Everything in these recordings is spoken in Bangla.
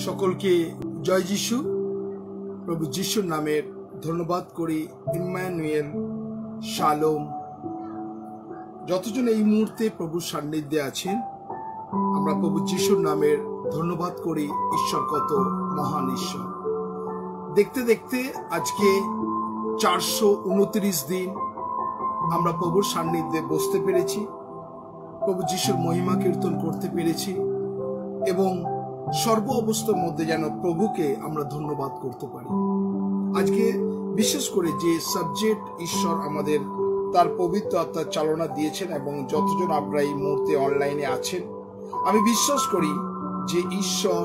সকলকে জয় যিশু। প্রভু যিশুর নামের ধন্যবাদ করি। ইম্মানুয়েল, শালোম। যতজন এই মুহূর্তে প্রভুর সান্নিধ্যে আছেন, আমরা প্রভু যিশুর নামের ধন্যবাদ করি। ঈশ্বর কত মহান ঈশ্বর। দেখতে দেখতে আজকে 429 দিন আমরা প্রভুর সান্নিধ্যে বসতে পেরেছি, প্রভু যিশুর মহিমা কীর্তন করতে পেরেছি এবং সর্ব অবস্থার মধ্যে যেন প্রভুকে আমরা ধন্যবাদ করতে পারি। আজকে বিশেষ করে যে সাবজেক্ট ঈশ্বর আমাদের তার পবিত্র আত্মার চালনা দিয়েছেন এবং যতজন আপনারা এই মুহূর্তে অনলাইনে আছেন, আমি বিশ্বাস করি যে ঈশ্বর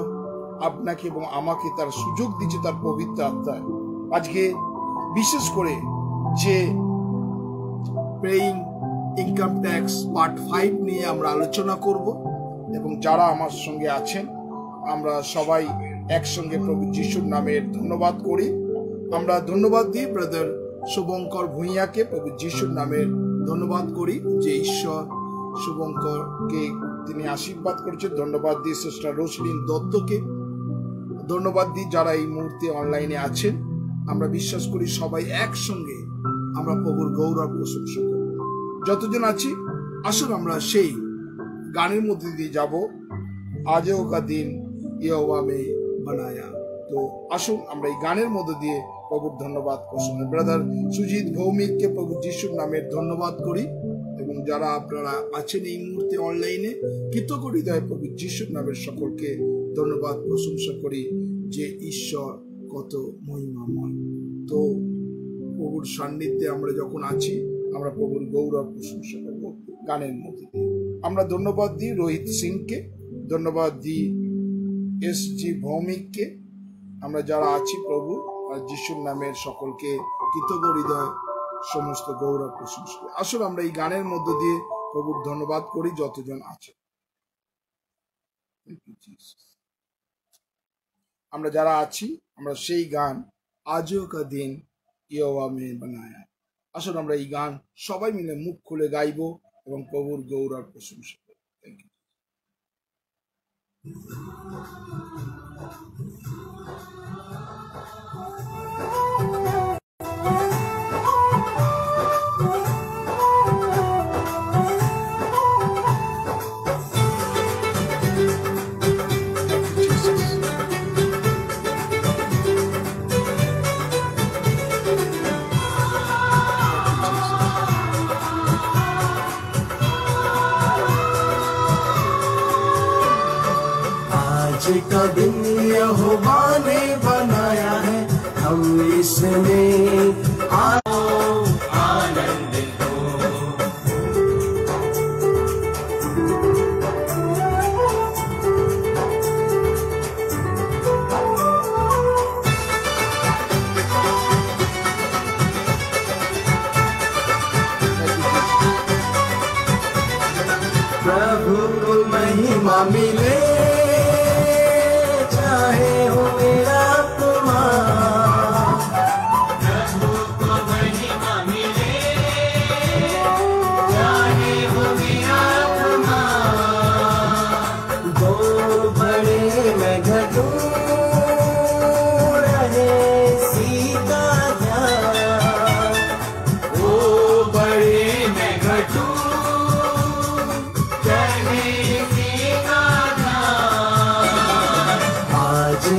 আপনাকে এবং আমাকে তার সুযোগ দিচ্ছে তার পবিত্র আত্মায়। আজকে বিশেষ করে যে পেইং ইনকাম ট্যাক্স পার্ট 5 নিয়ে আমরা আলোচনা করব এবং যারা আমার সঙ্গে আছেন আমরা সবাই একসঙ্গে প্রভু যিশুর নামের ধন্যবাদ করি। আমরা ধন্যবাদ দিই ব্রাদার শুভঙ্কর ভূঁইয়াকে, প্রভু যিশুর নামের ধন্যবাদ করি যে ঈশ্বর শুভঙ্করকে তিনি আশীর্বাদ করেছেন। ধন্যবাদ দিই সিস্টার রোশলিন দত্তকে, ধন্যবাদ দিই যারা এই মুহূর্তে অনলাইনে আছেন। আমরা বিশ্বাস করি সবাই একসঙ্গে আমরা প্রভুর গৌরব প্রশংসা করি। যতজন আছি আসুন আমরা সেই গানের মধ্যে দিয়ে যাব, আজও কা দিন ইয়होवा में बनाया। তো আসুন আমরা এই গানের মধ্যে দিয়ে প্রভুর ধন্যবাদ প্রসঙ্গে ব্রাদার সুজিত ভৌমিককে প্রভু যিশুর নামের ধন্যবাদ করি এবং যারা আপনারা আছেন এই মুহূর্তে অনলাইনে কৃতজ্ঞ হৃদয়ে প্রভু যিশুর নামের সকলকে ধন্যবাদ প্রশংসা করি যে ঈশ্বর কত মহিমাময়। তো প্রভুর সান্নিধ্যে আমরা যখন আছি আমরা প্রভুর গৌরব প্রশংসা করব গানের মধ্যে দিয়ে। আমরা ধন্যবাদ দিই রোহিত সিংকে, ধন্যবাদ দিই এসজি ভৌমিককে। আমরা যারা আছি প্রভু যিশুর নামের সকলকে কৃতজ্ঞ হৃদয় সমস্ত গৌরব প্রশংসা করি। আসলে আমরা এই গানের মধ্য দিয়ে প্রভুর ধন্যবাদ করি যতজন আছে। আমরা যারা আছি আমরা সেই গান আজও কা দিন ইয়होवा में बनाया। আসলে আমরা এই গান সবাই মিলে মুখ খুলে গাইব এবং প্রভুর গৌরব প্রশংসা করব। Thank you. आज का दिन यहोवा ने बनाया है, हम इसमें आनंदित हो। प्रभु को महिमा मिले,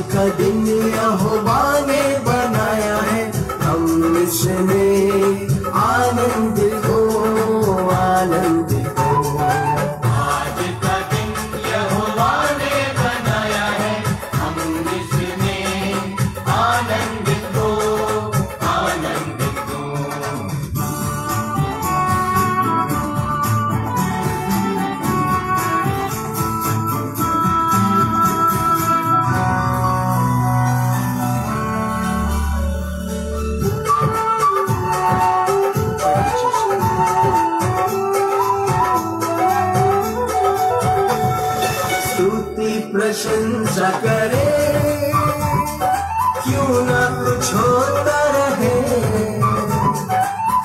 का दिन यहोवा ने बनाया है, हम इसमें आनंदित हो, आनंदित हो। आज का दिन यहोवा ने बनाया है, हम इसमें आनंदित हो, आनंदित हो। प्रशंसा करे क्यों ना कुछ होता रहे,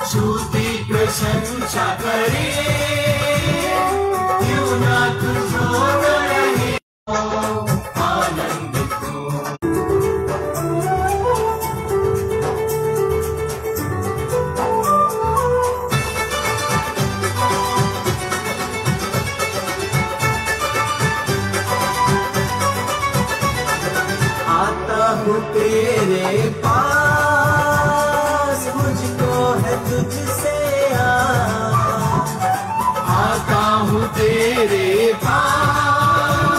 स्तुति प्रशंसा करे क्यों ना कुछ होता रहे। आनंदित तेरे पास, मुझको है तुझसे आता हूँ तेरे पास,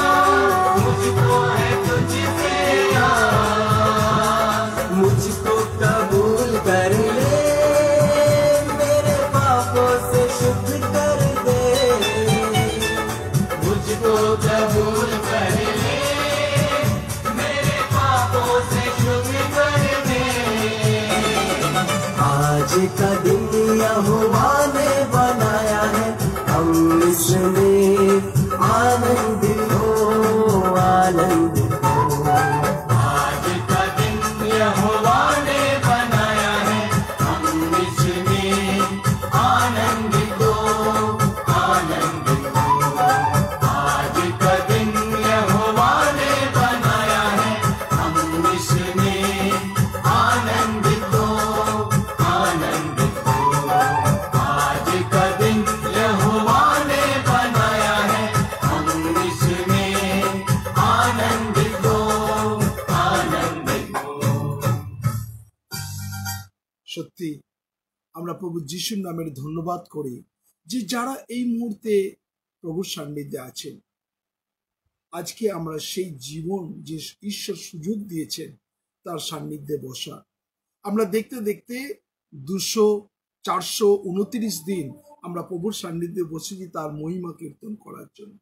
मुझको है तुझसे मुझको कबूल कर ले, मेरे पापों से शुद्ध कर दे, मुझको कबूल कर ले, मेरे पापों से शुद्ध कर दे। आज का दिन यहोवा ने बनाया है, हम इसमें आनंदित हो, आनंदित हो। आज का दिन यहोवा ने बनाया है, हम इसमें आनंदित हो, आनंदित हो। आज का दिन यहोवा ने बनाया है, हम इसमें आनंदित हो, आनंदित हो। आज का दिन यहोवा ने बनाया है, हम इसमें आनंदित हो, आनंदित हो। সত্যি আমরা প্রভু যিশুর নামের ধন্যবাদ করি যে যারা এই মুহূর্তে প্রভুর সান্নিধ্যে আছেন, আজকে আমরা সেই জীবন যে ঈশ্বর সুযোগ দিয়েছেন তার সান্নিধ্যে বসা। আমরা দেখতে দেখতে 429 দিন আমরা প্রভুর সান্নিধ্যে বসেছি তার মহিমা কীর্তন করার জন্য।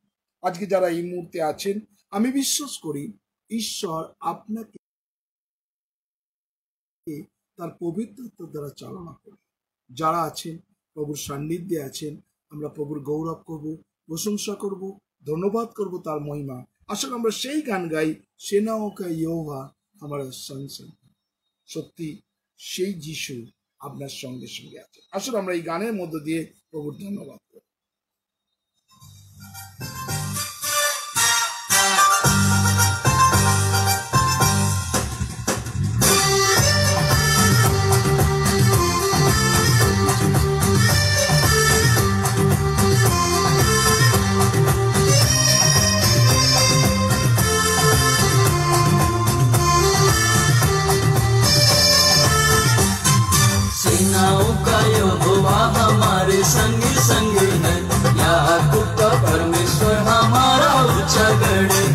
আজকে যারা এই মুহূর্তে আছেন, আমি বিশ্বাস করি ঈশ্বর আপনাকে তার পবিত্রত্ব দ্বারা চালনা করবে। যারা আছেন প্রভুর সান্নিধ্যে আছেন, আমরা প্রভুর গৌরব করব, প্রশংসা করব, ধন্যবাদ করব তার মহিমা। আসলে আমরা সেই গান গাই, সেনাও কা ইয়োহা আমার সংসদ। সত্যি সেই যিশু আপনার সঙ্গে সঙ্গে আছে। আসলে আমরা এই গানের মধ্য দিয়ে প্রভুর ধন্যবাদ করি। सेनाओं का यहोवा हमारे संग संग है, याकूब का परमेश्वर हमारा ऊंचा गढ़ है।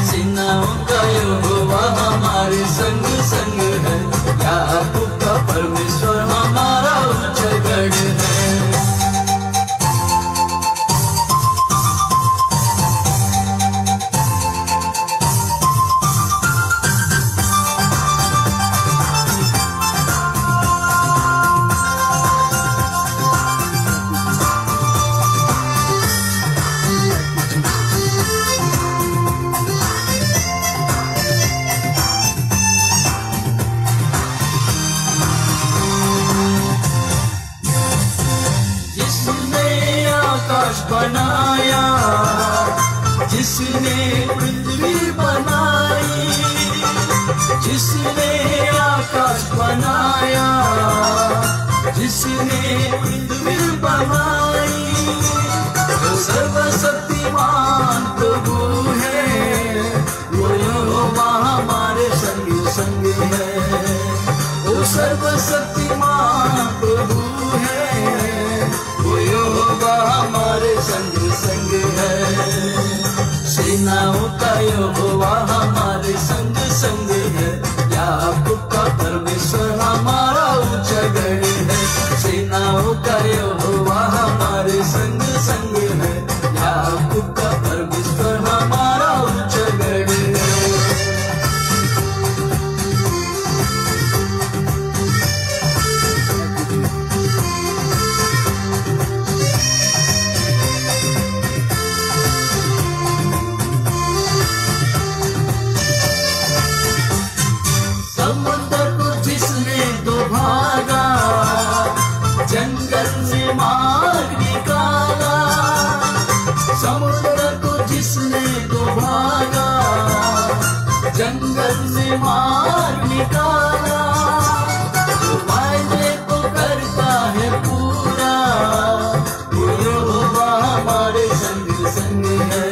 सेनाओं का यहोवा हमारे संग संग है, याकूब का परमेश्वर हमारा ऊंचा गढ़ है। बनाया, जिसने पृथ्वी बनाई, जिसने आकाश बनाया, जिसने पृथ्वी बनाई, वो सर्वशक्तिमान प्रभु है, वो यहोवा हमारे संग संग है, वो सर्वशक्तिमान प्रभु है, वो यहोवा हमारे संग संग है। सेनाओं का यहोवा हमारे संग संग है, याकूब का परमेश्वर हमारा ऊंचा गढ़ है। सेनाओं का यहोवा हमारे संग संग है, याकूब का परमेश्वर हमारा ऊंचा गढ़ है। समुद्र को जिसने दो भागा, जंगल से मार्ग निकाला, समुद्र को जिसने दो भागा, जंगल से मार्ग निकाला, वो वायदे को करता है पूरा, वो यहोवा हमारे संग संग है,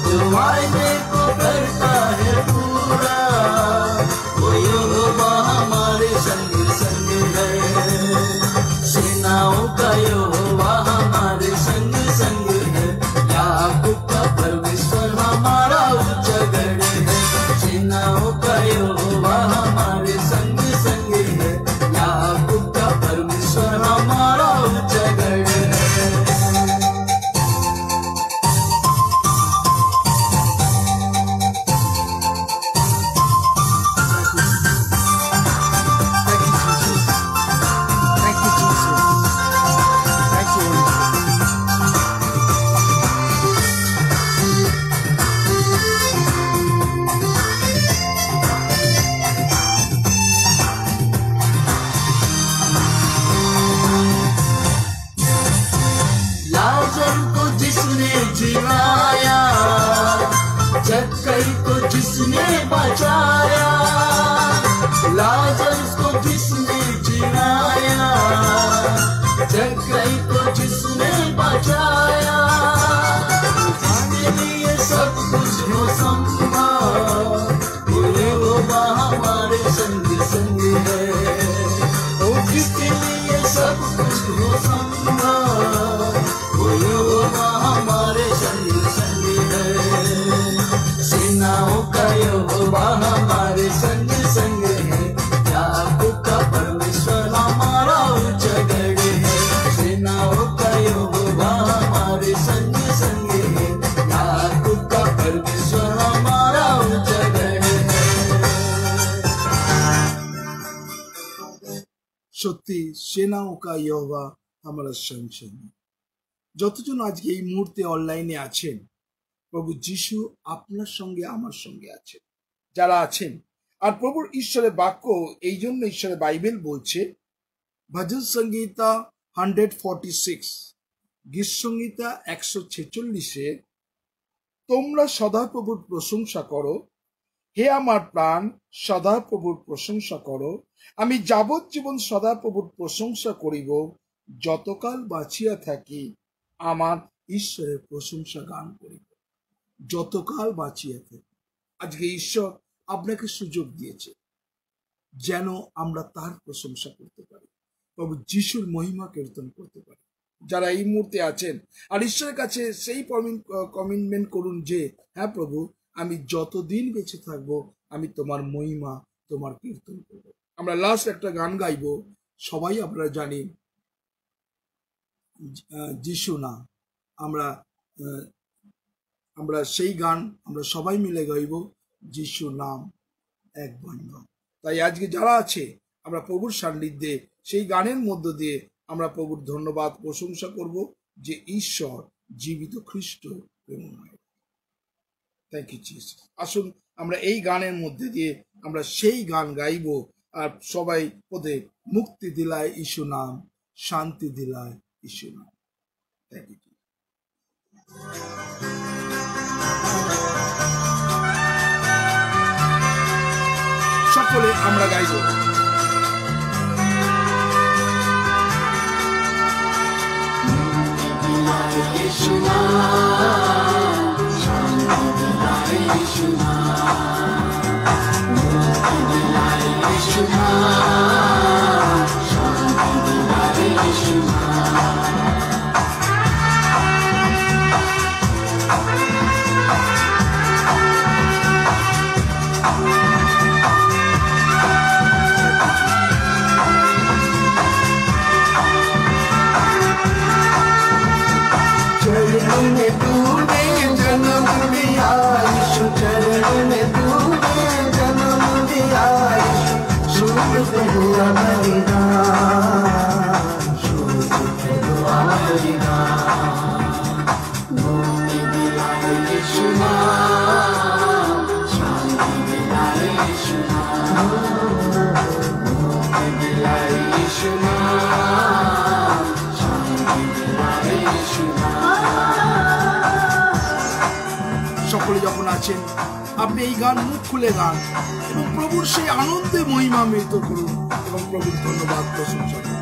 वो वायदे को करता है पूरा, वो जिलाया, जक्कई को जिसने बचाया, लाजरस को जिसने जिलाया, जक्कई को जिसने बचाया, उसके लिए सब कुछ हो संभव, बोले वो हमारे संग संग है, उसके लिए सब कुछ हो संभव, बोले वो हमारे संग संग है। सेनाओं का यहोवा हमारे संग संग है, याकूब का परमेश्वर हमारा उच्चगढ़ है। सेनाओं का यहोवा हमारे संग संग है, याकूब का परमेश्वर हमारा उच्चगढ़ है। সত্যি সেনাও কা ইয়োহোবা আমার সঙ্গে। যতজন আজকে এই মুহূর্তে অনলাইনে আছেন, প্রভু যিশু আপনার সঙ্গে আমার সঙ্গে আছেন, যারা আছেন। আর প্রভুর ঈশ্বরের বাক্য এই জন্য ঈশ্বরের বাইবেল বলছে, ভজন সংহিতা 146, গীত সংহিতা 146, তোমরা সদাপ্রভুর প্রশংসা করো, হে আমার প্রাণ সদাপ্রভুর প্রশংসা করো, আমি যাবজ্জীবন সদাপ্রভুর প্রশংসা করিব, যতকাল বাঁচিয়া থাকি আমার ঈশ্বরের প্রশংসা গান করিব। যতকাল বাঁচিয়া থাকি। আজকে ঈশ্বর আপনাকে সুযোগ দিয়েছে যেন আমরা তার প্রশংসা করতে পারি, প্রভু যিশুর মহিমা কীর্তন করতে পারি। যারা এই মুহূর্তে আছেন আর ঈশ্বরের কাছে সেই কমিটমেন্ট করুন যে, হ্যাঁ প্রভু, আমি যতদিন বেঁচে থাকবো আমি তোমার মহিমা, তোমার কীর্তন করব। আমরা লাস্ট একটা গান গাইব, সবাই আপনারা জানি, যিশু না। আমরা সেই গান আমরা সবাই মিলে গাইব, যিশু নাম একবার নাম। তাই আজকে যারা আছে আমরা প্রভুর সান্নিধ্যে সেই গানের মধ্য দিয়ে আমরা প্রভুর ধন্যবাদ প্রশংসা করব যে ঈশ্বর জীবিত খ্রিস্ট প্রেমময়। Thank you Jesus. আসুন আমরা এই গানের মধ্যে দিয়ে আমরা সেই গান গাইব আর সবাই ওদের মুক্তি দিলায় ইসু নাম, শান্তি দিলায় ইসু নাম। Thank you. সকলে আমরা গাইব। ইসু নাম, শান্তি দিলায় ইসু নাম, মুক্তি দিলায় ইসু নাম, শান্তি দিলায় ইসু নাম। चरण में तूने जन्म दिया यीशु, चरण में तूने जन्म दिया यीशु, शुद्ध से हुआ बलिदान, शुद्ध से हुआ बलिदान, मुक्ति दिलाए यीशु नाम, शांति दिलाए यीशु नाम, मुक्ति दिलाए यीशु नाम, शांति दिलाए यीशु नाम। সকলে যখন আছেন আপনি এই গান মুখ খুলে গান এবং প্রভুর সেই আনন্দে মহিমা মৃত করুন এবং প্রভুর ধন্যবাদ প্রশংসা করুন।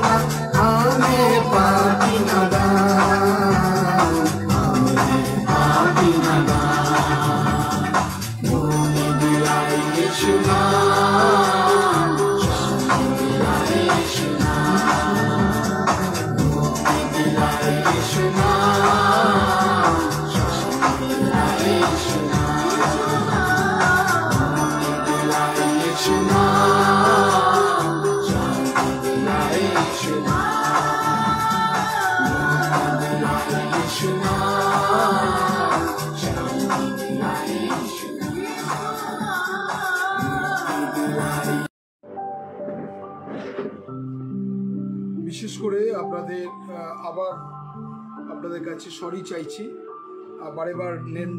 না আমি পাপি নাদান আমি পাপি নাদান মনে দিলাই ইয়েশু নাম শান্তি দিলাই ইয়েশু নাম মনে দিলাই ইয়েশু নাম শান্তি দিলাই ইয়েশু বিশেষ করে আপনাদের আবার আপনাদের কাছে সরি চাইছি, বারেবার নেট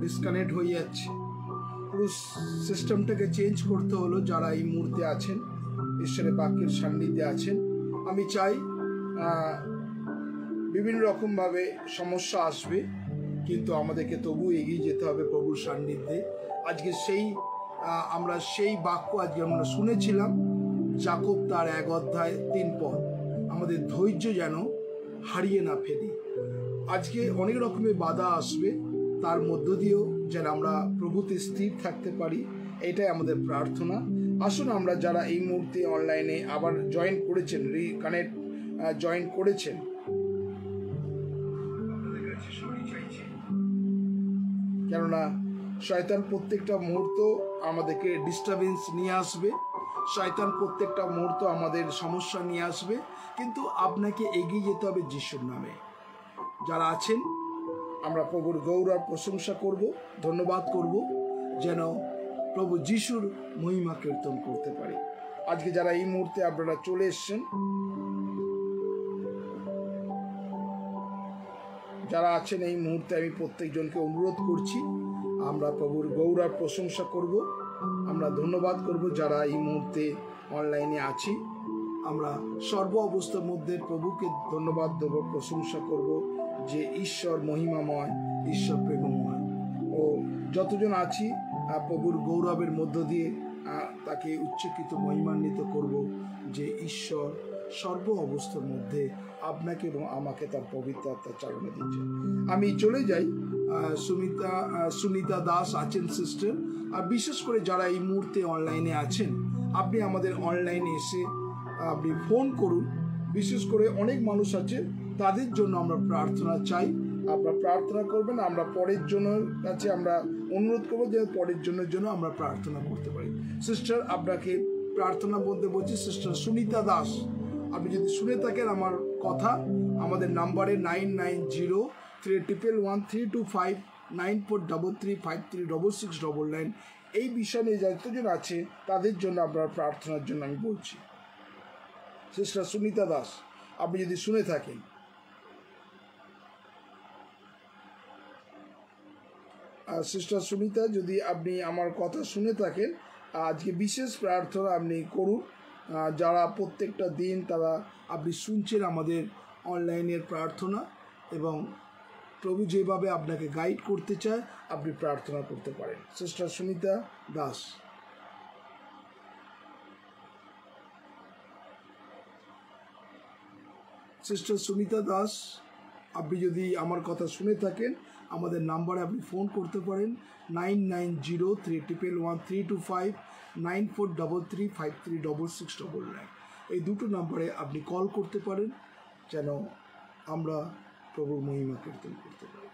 ডিসকানেক্ট হয়ে যাচ্ছে, পুরো সিস্টেমটাকে চেঞ্জ করতে হলো। যারা এই মুহূর্তে আছেন ঈশ্বরের বাক্যের সান্নিধ্যে আছেন, আমি চাই বিভিন্ন রকমভাবে সমস্যা আসবে, কিন্তু আমাদেরকে তবু এগিয়ে যেতে হবে প্রভুর সান্নিধ্যে। আজকে আমরা সেই বাক্য আজকে আমরা শুনেছিলাম, যাকব তার 1 অধ্যায় 3 পদ, আমাদের ধৈর্য যেন হারিয়ে না ফেলি। আজকে অনেক রকমের বাধা আসবে, তার মধ্য দিয়েও যেন আমরা প্রভুতে স্থির থাকতে পারি, এটাই আমাদের প্রার্থনা। আসুন আমরা যারা এই মুহূর্তে অনলাইনে আবার জয়েন করেছেন, রিকানেক্ট জয়েন করেছেন, কেননা শয়তান প্রত্যেকটা মুহূর্ত আমাদেরকে ডিস্টারবেন্স নিয়ে আসবে, শয়তান প্রত্যেকটা মুহূর্ত আমাদের সমস্যা নিয়ে আসবে, কিন্তু আপনাকে এগিয়ে যেতে হবে যিশুর নামে। যারা আছেন আমরা প্রভুর গৌরব প্রশংসা করব, ধন্যবাদ করব, যেন প্রভু যিশুর মহিমা কীর্তন করতে পারি। আজকে যারা এই মুহূর্তে আপনারা চলে এসছেন, যারা আছেন এই মুহূর্তে, আমি প্রত্যেকজনকে অনুরোধ করছি আমরা প্রভুর গৌরব প্রশংসা করব, আমরা ধন্যবাদ করব। যারা এই মুহূর্তে অনলাইনে আছি, আমরা সর্ব অবস্থার মধ্যে প্রভুকে ধন্যবাদ দেব, প্রশংসা করব যে ঈশ্বর মহিমাময়, ঈশ্বর প্রেমময়। ও যতজন আছি প্রভুর গৌরবের মধ্য দিয়ে তাকে উচ্চকিত মহিমান্বিত করব যে ঈশ্বর সর্ব অবস্থার মধ্যে আপনাকে এবং আমাকে তার পবিত্র আত্মার চালনা দিচ্ছে। আমি চলে যাই, সুনিতা দাস আছেন সিস্টার, আর বিশেষ করে যারা এই মুহূর্তে অনলাইনে আছেন, আপনি আমাদের অনলাইনে এসে আপনি ফোন করুন। বিশেষ করে অনেক মানুষ আছে, তাদের জন্য আমরা প্রার্থনা চাই, আপনারা প্রার্থনা করবেন। আমরা পরের জন্য কাছে আমরা অনুরোধ করবো যে পরের জন্য আমরা প্রার্থনা করতে পারি। সিস্টার আপনাকে প্রার্থনা বলতে বলছি, সিস্টার সুনিতা দাস, আপনি যদি শুনে থাকেন আমার কথা, আমাদের নাম্বারে 99013132594333535699 এই বিষয় নিয়ে যতজন আছে তাদের জন্য আপনার প্রার্থনার জন্য আমি বলছি। সিস্টার সুনিতা দাস, আপনি যদি শুনে থাকেন, সিস্টার সুনিতা, যদি আপনি আমার কথা শুনে থাকেন, আজকে বিশেষ প্রার্থনা আপনি করুন। যারা প্রত্যেকটা দিন তারা আপনি শুনছেন আমাদের অনলাইনের প্রার্থনা, এবং প্রভু যেভাবে আপনাকে গাইড করতে চায় আপনি প্রার্থনা করতে পারেন। সিস্টার সুনিতা দাস। সিস্টার সুনিতা দাস, আপনি যদি আমার কথা শুনে থাকেন, আমাদের নাম্বারে আপনি ফোন করতে পারেন 9903111325 9433536699। এই দুটো নাম্বারে আপনি কল করতে পারেন, যেন আমরা প্রভুর মহিমা কীর্তন করতে পারি।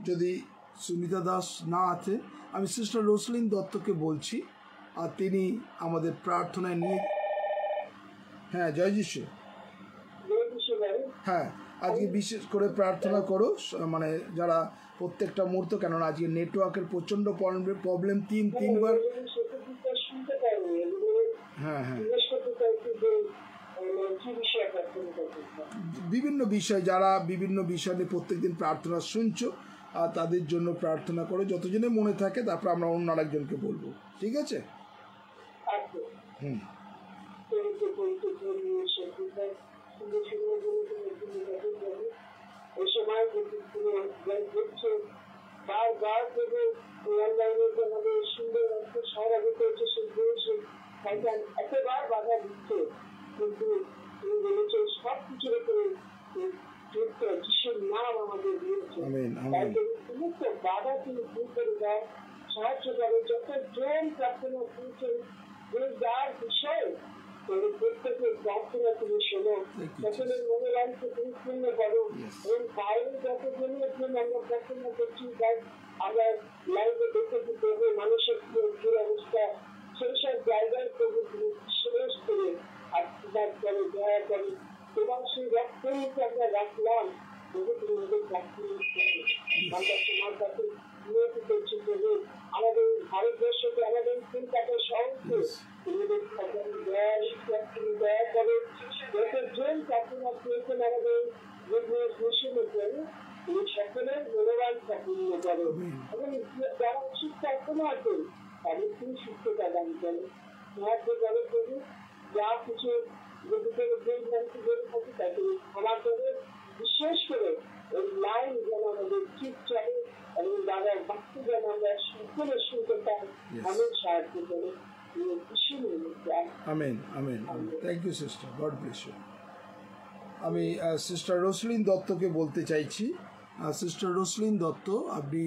যদি সুনিতা দাস না আছে, আমি সিস্টার রোসলিন দত্তকে বলছি, আর তিনি আমাদের প্রার্থনায় নিয়ে, হ্যাঁ জয় যিশু, হ্যাঁ আজকে বিশেষ করে প্রার্থনা করো, মানে যারা প্রত্যেকটা মুহূর্ত, কেননা আজকে নেটওয়ার্কের প্রচণ্ড প্রবলেম, তিনবার, হ্যাঁ হ্যাঁ বিভিন্ন বিষয়, যারা বিভিন্ন বিষয় নিয়ে প্রত্যেকদিন প্রার্থনা শুনছো, আর তাদের জন্য প্রার্থনা করো, যতজনে মনে থাকে, তারপর আমরা অন্য আরেকজনকে বলবো, ঠিক আছে? হুম, ওই সময় বারবার থেকে অনলাইনে আমাদের তো বাধা তুমি দূর করে দাও, সাহায্য করো। যতজন প্রার্থনা করছেন যে যার বিষয়ে প্রত্যেকের প্রার্থনা তুমি শোনো, সকলের মনের অংশ তুমি পূর্ণ করো। এবং বাইরে যতজনের জন্য আমরা প্রার্থনা করছি, আমরা লাইভে দেখেছি প্রভু মানুষের দুরবস্থা, সেই সব জায়গায় প্রভু তুমি শেষ করে আশীর্বাদ করে, দয়া করে। এবং সেই রক্তকে আমরা রাখলাম প্রভু, তুমি আমাদের প্রার্থনা আমরা তোমার কাছে নিয়োজিত করছি প্রভু। আমাদের ভারতবর্ষকে, আমাদের কলকাতা শহরকে তোমাদের তুমি দয়া করে। যতজন প্রার্থনা পেয়েছেন আমাদের মিশনের জন্য, তুমি সকলের মনোবান পূর্ণ করো। এবং যারা অসুস্থ এখনো আছেন তাদের তুমি সুস্থতা দান করো, সাহায্য করো প্রভু। যা কিছু তাকে ক্ষমা করে, বিশেষ করে এই লাইন যেন আমাদের ঠিক চলে এবং দাদার বাক্য যেন আমরা সকলে শুনতে পাই, অনেক সাহায্য করে। Amen, amen. Thank you sister, God bless you. আমি সিস্টার রোসলিন দত্তকে বলতে চাইছি, সিস্টার রোসলিন দত্ত, আপনি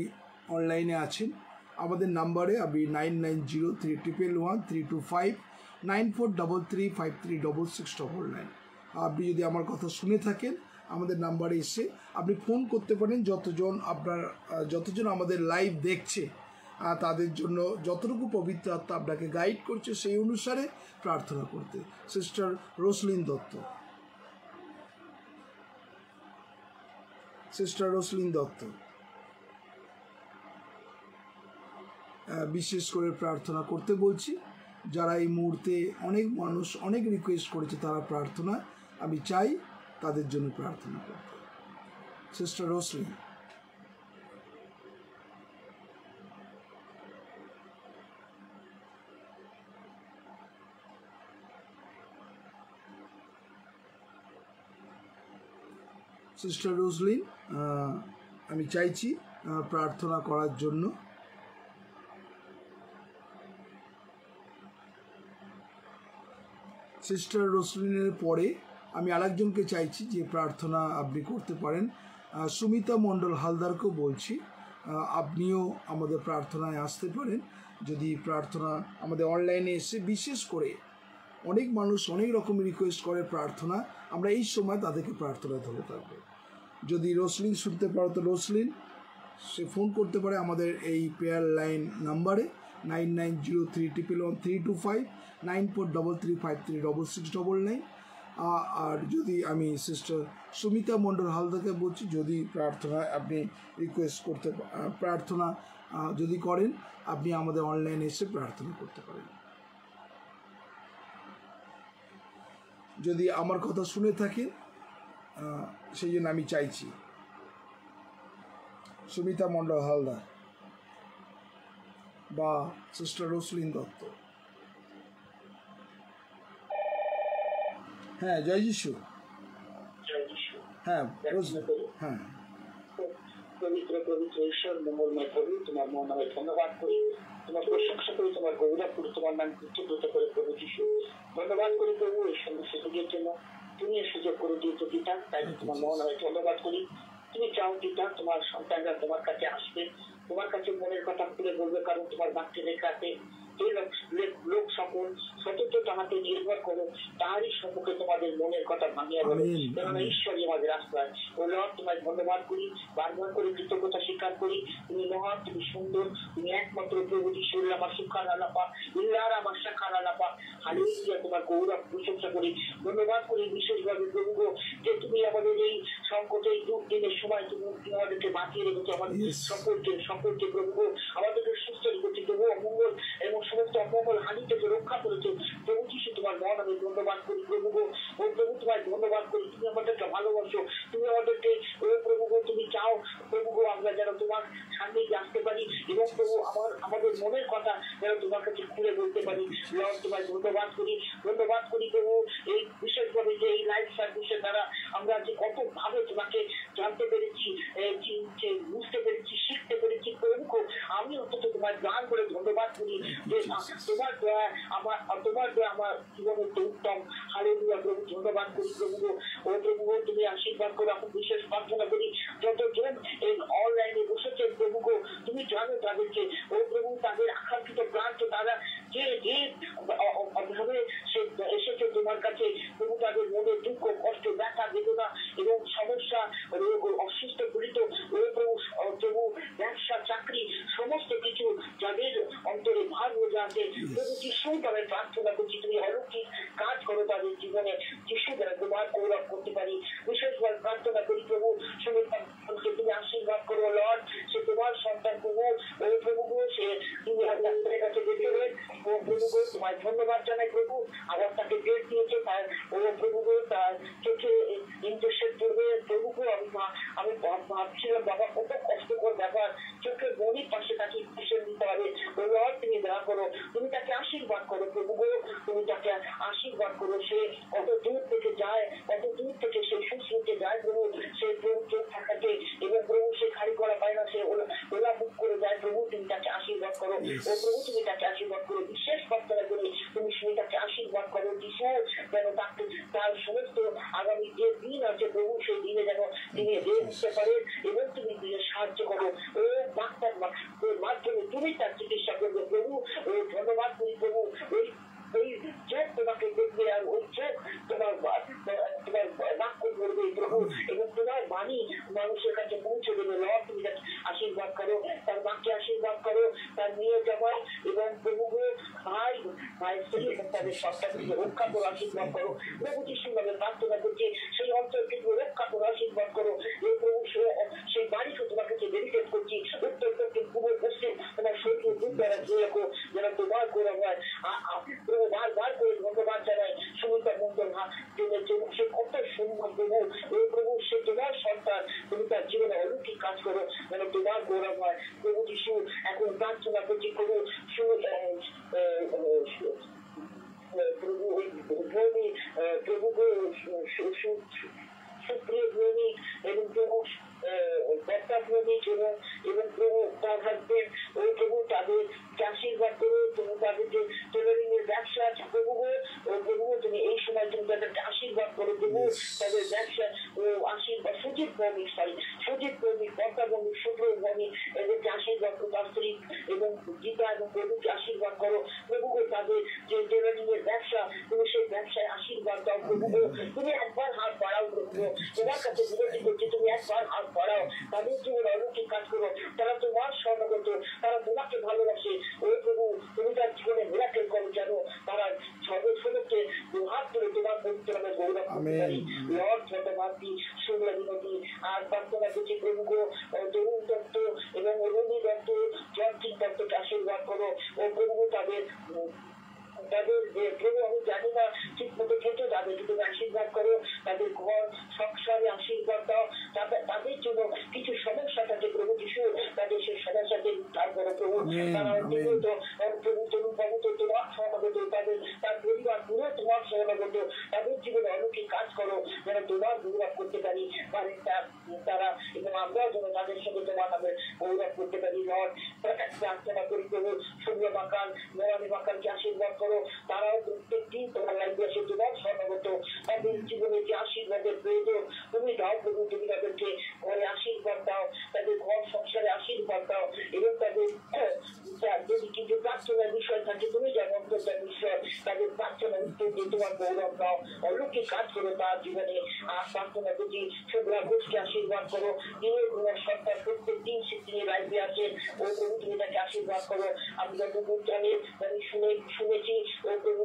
অনলাইনে আছেন, আমাদের নাম্বারে আপনি 9903113259 9433536699। আপনি যদি আমার কথা শুনে থাকেন আমাদের নাম্বারে এসে আপনি ফোন করতে পারেন। যতজন আমাদের লাইভ দেখছে তাদের জন্য যতটুকু পবিত্র আত্মা আপনাকে গাইড করছে সেই অনুসারে প্রার্থনা করতে। সিস্টার রোসলিন দত্ত, সিস্টার রোসলিন দত্ত, বিশেষ করে প্রার্থনা করতে বলছি। যারা এই মুহূর্তে অনেক মানুষ অনেক রিকোয়েস্ট করেছে তারা প্রার্থনা, আমি চাই তাদের জন্য প্রার্থনা করতে। সিস্টার রোসলিন। সিস্টার রোসলিন, আমি চাইছি প্রার্থনা করার জন্য। সিস্টার রোসলিনের পরে আমি আরেকজনকে চাইছি যে প্রার্থনা আপনি করতে পারেন। সুমিতা মণ্ডল হালদারকেও বলছি আপনিও আমাদের প্রার্থনায় আসতে পারেন। যদি প্রার্থনা আমাদের অনলাইনে এসে, বিশেষ করে অনেক মানুষ অনেক রকমের রিকোয়েস্ট করে প্রার্থনা, আমরা এই সময় তাদেরকে প্রার্থনা ধরে থাকবো। যদি রোসলিন শুনতে পারো তো রোসলিন সে ফোন করতে পারে আমাদের এই প্রেয়ার লাইন নাম্বারে 9903111325 9433536699। আর যদি আমি সিস্টার সুমিতা মণ্ডল হালদারকে বলছি, যদি প্রার্থনা আপনি রিকোয়েস্ট করতে প্রার্থনা যদি করেন আপনি আমাদের অনলাইনে এসে প্রার্থনা করতে পারেন। যদি আমার কথা শুনে থাকেন সেই জন্য আমি চাইছি সুমিতা মণ্ডল হালদার বা সিস্টার রোসলিন দত্ত। হ্যাঁ, জয় যিশু। হ্যাঁ, হ্যাঁ। পবিত্র পবিত্র ঈশ্বর মঙ্গলময় প্রভু, তোমার মহানামে ধন্যবাদ করি, তোমার প্রশংসা করি, তোমার গৌরব করি, তোমার নাম কৃতজ্ঞতা করে প্রভু যিশু ধন্যবাদ করি প্রভু এই সমস্ত সুযোগের জন্য। তুমি এই সুযোগ করে দিয়েছো পিতা, তাই তোমার মহানামে ধন্যবাদ করি। তুমি চাও পিতা তোমার সন্তানরা তোমার কাছে আসবে, তোমার কাছে মনের কথা খুলে বলবে, কারণ তোমার বাক্যে লেখা আছে যে লোক সকল সতর্কতা হাতে নির্ভর করো তারই সম্মুখে তোমাদের মনের কথা ভাঙিয়া বলো, কেননা ঈশ্বরই আমাদের আশ্রয়। ও লর্ড, তোমায় ধন্যবাদ করি, বারবার করে কৃতজ্ঞতা স্বীকার করি। তুমি মহান, তুমি সুন্দর, তুমি একমাত্র প্রভু যিশু। আমার সুখার আলাপা ইল্লার আমার শাখার আলাপা, হালেলুয়া, তোমার গৌরব প্রশংসা করি, ধন্যবাদ করি বিশেষভাবে প্রভু যে তুমি আমাদের এই সংকটে দুর্দিনের সময় তুমি আমাদেরকে বাঁচিয়ে রেখেছো, আমাদের সম্পর্কে প্রভু আমাদেরকে সুস্থ রেখেছি প্রভু, অমঙ্গল এবং সমস্ত অমঙ্গল হানি থেকে রক্ষা করেছে প্রভু যিশু। তোমার মহান আমি ধন্যবাদ করি প্রভু ও প্রভু, তোমায় ধন্যবাদ করি। তুমি আমাদেরকে ভালোবাসো, তুমি আমাদেরকে ও প্রভু তুমি চাও প্রভু আমরা যেন তোমার সান্নিধ্যে আসতে পারি এবং প্রভু আমাদের মনের কথা যেন তোমার কাছে খুলে বলতে পারি। লর্ড, তোমায় ধন্যবাদ করি প্রভু এই বিশেষভাবে যে এই লাইভ সার্ভিসের দ্বারা আমরা যে কত ভাবে তোমাকে জানতে পেরেছি, বুঝতে পেরেছি, শিখতে পেরেছি প্রভু। আমি অন্তত তোমার গান করে ধন্যবাদ করি যে তোমার দয়া আমার জীবনের উত্তম। হালেলুয়া প্রভু, ধন্যবাদ করি প্রভু ও প্রভু তুমি আশীর্বাদ করো। এখন বিশেষ প্রার্থনা করি যতজন এই অনলাইনে বসেছেন প্রভু যে যে ভাবে সে এসেছে তোমার কাছে, প্রভু তাদের মনে দুঃখ, কষ্ট, ব্যথা, বেদনা এবং সমস্যা, রোগ, অসুস্থ পীড়িত, প্রভু প্রভু ব্যবসা, চাকরি, সমস্ত কিছু যাদের অন্তরে ভার বোঝা আছে, প্রভু যিশু তাদের প্রার্থনা করছি তুমি অলৌকিক কাজ করো তাদের জীবনে, যিশু দ্বারা তোমার গৌরব করতে পারি। বিশেষভাবে প্রার্থনা করি প্রভু সুমিত্রাকে তুমি আশীর্বাদ করো লর্ড, সে তোমার সন্তান প্রভু, ওই প্রভু সে তুমি ডাক্তারের কাছে যেতে হবে, ও প্রভু তোমায় ধন্যবাদ জানাই প্রভু, আবার তাকে ডেট দিয়েছে তার, ও প্রভু তার চোখে ইনজেকশন পড়বে প্রভুকে, আমি ভাবছিলাম বাবা কত কষ্টকর ব্যাপার, চোখের বনির পাশে তাকে ইনজেকশন দিতে হবে, ও লর্ড তুমি দয়া করো, তুমি তাকে আশীর্বাদ করো প্রভু, তুমি তাকে আশীর্বাদ করো, সে কত দূর থেকে যায়, কত দূর থেকে সে সুশ্রুতে যায় প্রভু, সে প্রভু চোখ থাকাতে এবং প্রভু সে খালি করা পায় না, সে ওলা বুক করে যায় প্রভু, তুমি তাকে আশীর্বাদ করো, ও প্রভু তুমি তাকে আশীর্বাদ করো, বিশেষ প্রার্থনা করি তুমি শুনে তাকে আশীর্বাদ করো যিশু, যেন তাকে তার সমস্ত আগামী যে দিন আছে প্রভু সেই দিনে যেন তিনি উঠতে পারেন এবং তুমি সাহায্য করো, ও ডাক্তার মাধ্যমে তুমি তার চিকিৎসা করবে প্রভু, ও ধন্যবাদ করি প্রভু, ওই চোখ তোমাকে দেখবে আর ওই চোখ তোমার বাক্য করবে প্রভু, এবং তোমার বাণী মানুষের কাছে পৌঁছে দেবে লর্ড, তুমি তাকে আশীর্বাদ করো, তার মাকে আশীর্বাদ করো, তার মেয়ে জামাই এবং প্রভু ভাই ভাইয়ের স্ত্রী এবং তাদের সন্তানকে রক্ষা করো, আশীর্বাদ করো প্রভু যিশু নামে প্রার্থনা করছি, সেই অঞ্চলকে রক্ষা করো, আশীর্বাদ করো, এই প্রভু সেই বাড়িকে তোমার কাছে ডেডিকেট করছি, উত্তর দক্ষিণ পূর্ব পশ্চিম তোমার শরীর দুধ দ্বারা দিয়ে রাখো, যেন তোমার গৌরব হয়, বারবার করে ধন্যবাদ জানাই সুমিতা মন্ডল সে কত সুন্দর প্রভু, ওই প্রভু সে তোমার সন্তান, তুমি তার জীবনে অলৌকিক কাজ করো, যেন তোমার গৌরব হয় প্রভু যিশু, এখন প্রার্থনা করছি প্রভু প্রভু ওই ভূমি প্রভুকে সুপ্রিয় ভূমি এবং প্রভু বর্তা ভূমি এবং প্রভু তার হাজবেন্ড, ওই প্রভু তাদের আশীর্বাদ করো, তুমি তাদের যে টেলারিং এর ব্যবসা আছে প্রভু, ও প্রভু তুমি এই সময় তুমি তাদেরকে আশীর্বাদ করো প্রভু, তাদের ব্যবসা ও আশীর্বাদ সুজিত ভৌমিক বর্তা ভৌমিক শুভ্র ভৌমিক এদেরকে আশীর্বাদ করো, তার স্ত্রী এবং গীতা এবং প্রভুকে আশীর্বাদ করো প্রভু, তাদের যে টেলারিং এর ব্যবসা তুমি সেই ব্যবসায় আশীর্বাদ দাও প্রভু, তুমি একবার হাত বাড়াও প্রভু, তোমার কাছে বিরতি করছি, তুমি একবার হাত বাড়াও, তাদের জীবনে অলৌকিক কাজ করো, তারা তোমার স্বর্ণগত, তারা তোমাকে ভালোবাসে, ওই প্রভু তুমি তার জীবনে মিরাকেল করো, যেন তারা সর্বসমক্ষে হাত ধরে তোমার পবিত্র নামে গৌরব করতে পারি লর্ড, ধন্যবাদ দিই শুনলে বিনতি আর প্রার্থনা করছি প্রভু তরুণ দত্ত এবং রবি দত্ত জয়ন্তী দত্তকে আশীর্বাদ করো, ও প্রভু তাদের প্রভু আমি জানি না ঠিক মতো খেতে, তাদেরকে তুমি আশীর্বাদ করো, তাদের ঘর সংসারে আশীর্বাদ দাও, তাদের জন্য কিছু সমস্যা থাকে প্রভু যিশু, তাদের সেই সমস্যাকে উদ্ধার করো প্রভু, তারা প্রভু তরুণ বাবু তো তোমার সহনগত, তার পরিবার পুরো তোমার সহনগত, তাদের জীবনে অলৌকিক কাজ করো, যেন তোমার গৌরব করতে পারি তারা এবং আমরাও যেন তাদের সঙ্গে তোমার নামে গৌরব করতে পারি লর্ড, প্রার্থনা করি প্রভু সূর্য বাকাল মোরানি বাকালকে আশীর্বাদ করো, তারাও প্রত্যেক দিন তোমার লাইফে আসে তোমার স্বর্ণগত, তাদের জীবনে যে আশীর্বাদের প্রয়োজন তুমি দাও প্রভু, তুমি তাদেরকে ঘরে আশীর্বাদ দাও, তাদের ঘর সংসারে আশীর্বাদ দাও এবং তাদের যদি কিছু প্রার্থনার বিষয় থাকে তুমি জানো অন্তর্জার বিষয়, তাদের প্রার্থনার উত্তর দিয়ে তোমার গৌরব দাও, অলৌকিক কাজ করো তার জীবনে, আর প্রার্থনা করছি শুভ্রা ঘোষকে আশীর্বাদ করো, তিনি তোমার সন্তান প্রত্যেক দিন সে তিনি লাইফে আসে, ও প্রভু তুমি তাকে আশীর্বাদ করো, আমি যতদূর জানি আমি শুনেছি ও প্রভু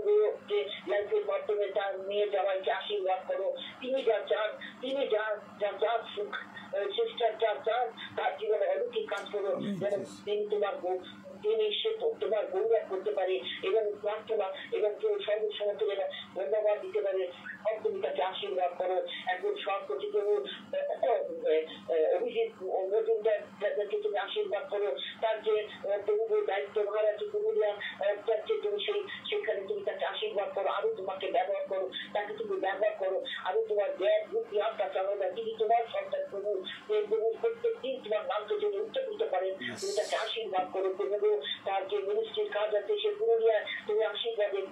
যে লাইফের মাধ্যমে তার মেয়ে জামাইকে আশীর্বাদ করো, তিনি যা চান, তিনি যা সুখ চেষ্টা যা চান তার জীবনে অলৌকিক কাজ করো, যেন তিনি তিনি সে তোমার গৌরব করতে পারে এবং প্রার্থনা এবং সর্বসময় যেন ধন্যবাদ দিতে পারে, তুমি তাকে আশীর্বাদ করো, একজন সরকারি প্রভু অভিজিৎ মজুমদারকে তুমি আশীর্বাদ করো, তার যে প্রভু দায়িত্ব ভার আছে পুরুলিয়া যাচ্ছে তুমি সেখানে তুমি তাকে আশীর্বাদ করো, আরো তোমাকে ব্যবহার করো, তাকে তুমি ব্যবহার করো, আরো তোমার জ্ঞান বুদ্ধি আত্মা চালনা তিনি তোমার সন্তান প্রভু প্রত্যেক দিন তোমার নামকে যদি উচ্চারিত করেন তুমি তাকে আশীর্বাদ করো প্রভু, তার যে মিনিস্ট্রির কাজ আছে সে পুরুলিয়ায় তুমি আশীর্বাদের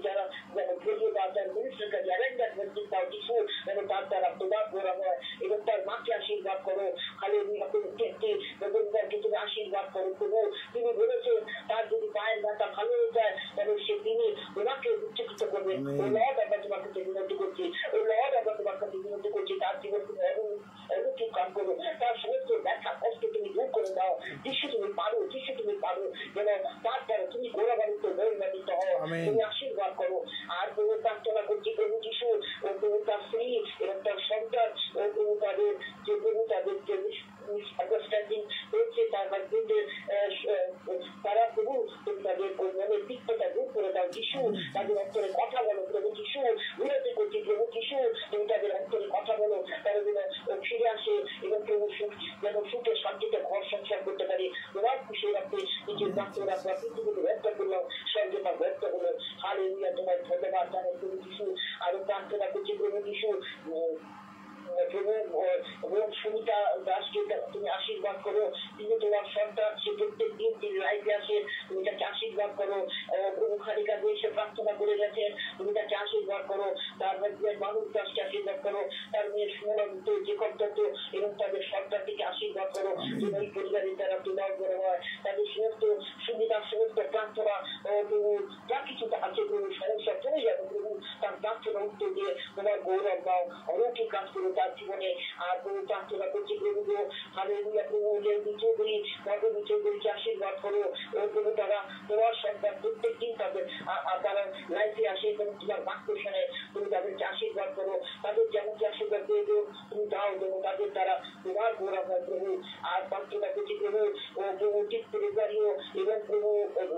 যারা ঘুরিয়ে দাও, তার মিনিস্ট্রির কাজে অ্যারেঞ্জমেন্ট দাও কিছু যেন তার দ্বারা তোমার গোড়া হয় এবং তার মাকে আশীর্বাদ করো, খালি রবীন্দ্রকে তুমি আশীর্বাদ করো প্রভু, তিনি বলেছেন তার যদি পায়ের ব্যথা ভালো হয়ে যায় হবে। ও লর্ড, আমরা তোমার কাছে বিনতি করছি। ও লর্ড, আমরা তোমার কাছে বিনতি করছি। তার জীবন তুমি অলৌকিক কাজ করো, তার সমস্ত ব্যথা কষ্ট তুমি দূর করে দাও। যিশু তুমি পারো, যিশু তুমি পারো, যেন তার দ্বারা তুমি গৌরবান্বিত মহিমান্বিত হও, তুমি আশীর্বাদ করো। আর প্রভু প্রার্থনা করছি প্রভু যিশু ও প্রভু তার স্ত্রী এবং তার সন্তান ও প্রভু তাদের যে প্রভু তাদের যে আন্ডারস্ট্যান্ডিং হয়েছে তার হাজবেন্ডের, তারা প্রভু তুমি তাদের মনের তিক্ততা দূর করে দাও। যিশু তাদের অন্তরে কথা বলো প্রভু যিশু, বিরতি করছি প্রভু যিশু, তুমি তাদের অন্তরে কথা বলো, তারা যেন ফিরে আসে এবং প্রভু যেন সুখে শান্তিতে ঘর সংসার করতে পারে। তোমার খুশি রাখতে নিজের বাচ্চা রাখা পৃথিবীতে ব্যক্ত করলাম, সর্বদা ব্যক্ত হলো। হালেলুয়া, তোমার ধন্যবাদ জানাই প্রভু যিশু। আরো প্রার্থনা করছি প্রভু যিশু, সুমিতা দাসকে তুমি আশীর্বাদ করো। তিনি তোমার সন্তান, সে প্রত্যেক দিন তিনি লাইফে আসে, তুমি তাকে আশীর্বাদ করো। প্রভু খানিকা দিয়ে সে প্রার্থনা করে গেছেন, তুমি তাকে আশীর্বাদ করো। তার মানুষ দাসকে আশীর্বাদ করো, তার মেয়ে সুমন্ত যে কর্তব্য এবং তাদের সন্তানটিকে আশীর্বাদ করো। তুমি এই পরিবারের দ্বারা তোমার বড় হয়, তাদের সমস্ত সুবিধা সমস্ত প্রার্থনা প্রভু যা কিছু আছে প্রভু সমস্যা চলে যাবে প্রভু, তার প্রার্থনা উত্তর দিয়ে তোমার গৌরব দাও, অলৌকিক কাজ করো তার জীবনে। আর প্রভু প্রার্থনা করছি প্রভু গো, হালেলুয়া প্রভু চৌধুরী পদবী চৌধুরীকে আশীর্বাদ করো। ও প্রভু তারা তোমার সন্তান প্রত্যেক দিন তাদের তারা লাইফে আসে এবং তোমার বাক্য শোনে, তুমি তাদেরকে আশীর্বাদ করো। তাদের যেমনকি আশীর্বাদ করে দিও তুমি দাও, যেন তাদের দ্বারা তোমার গৌরব হয় প্রভু। আর প্রার্থনা করছি প্রভু ও প্রভু ঠিক পরিবারীয় এবং প্রভু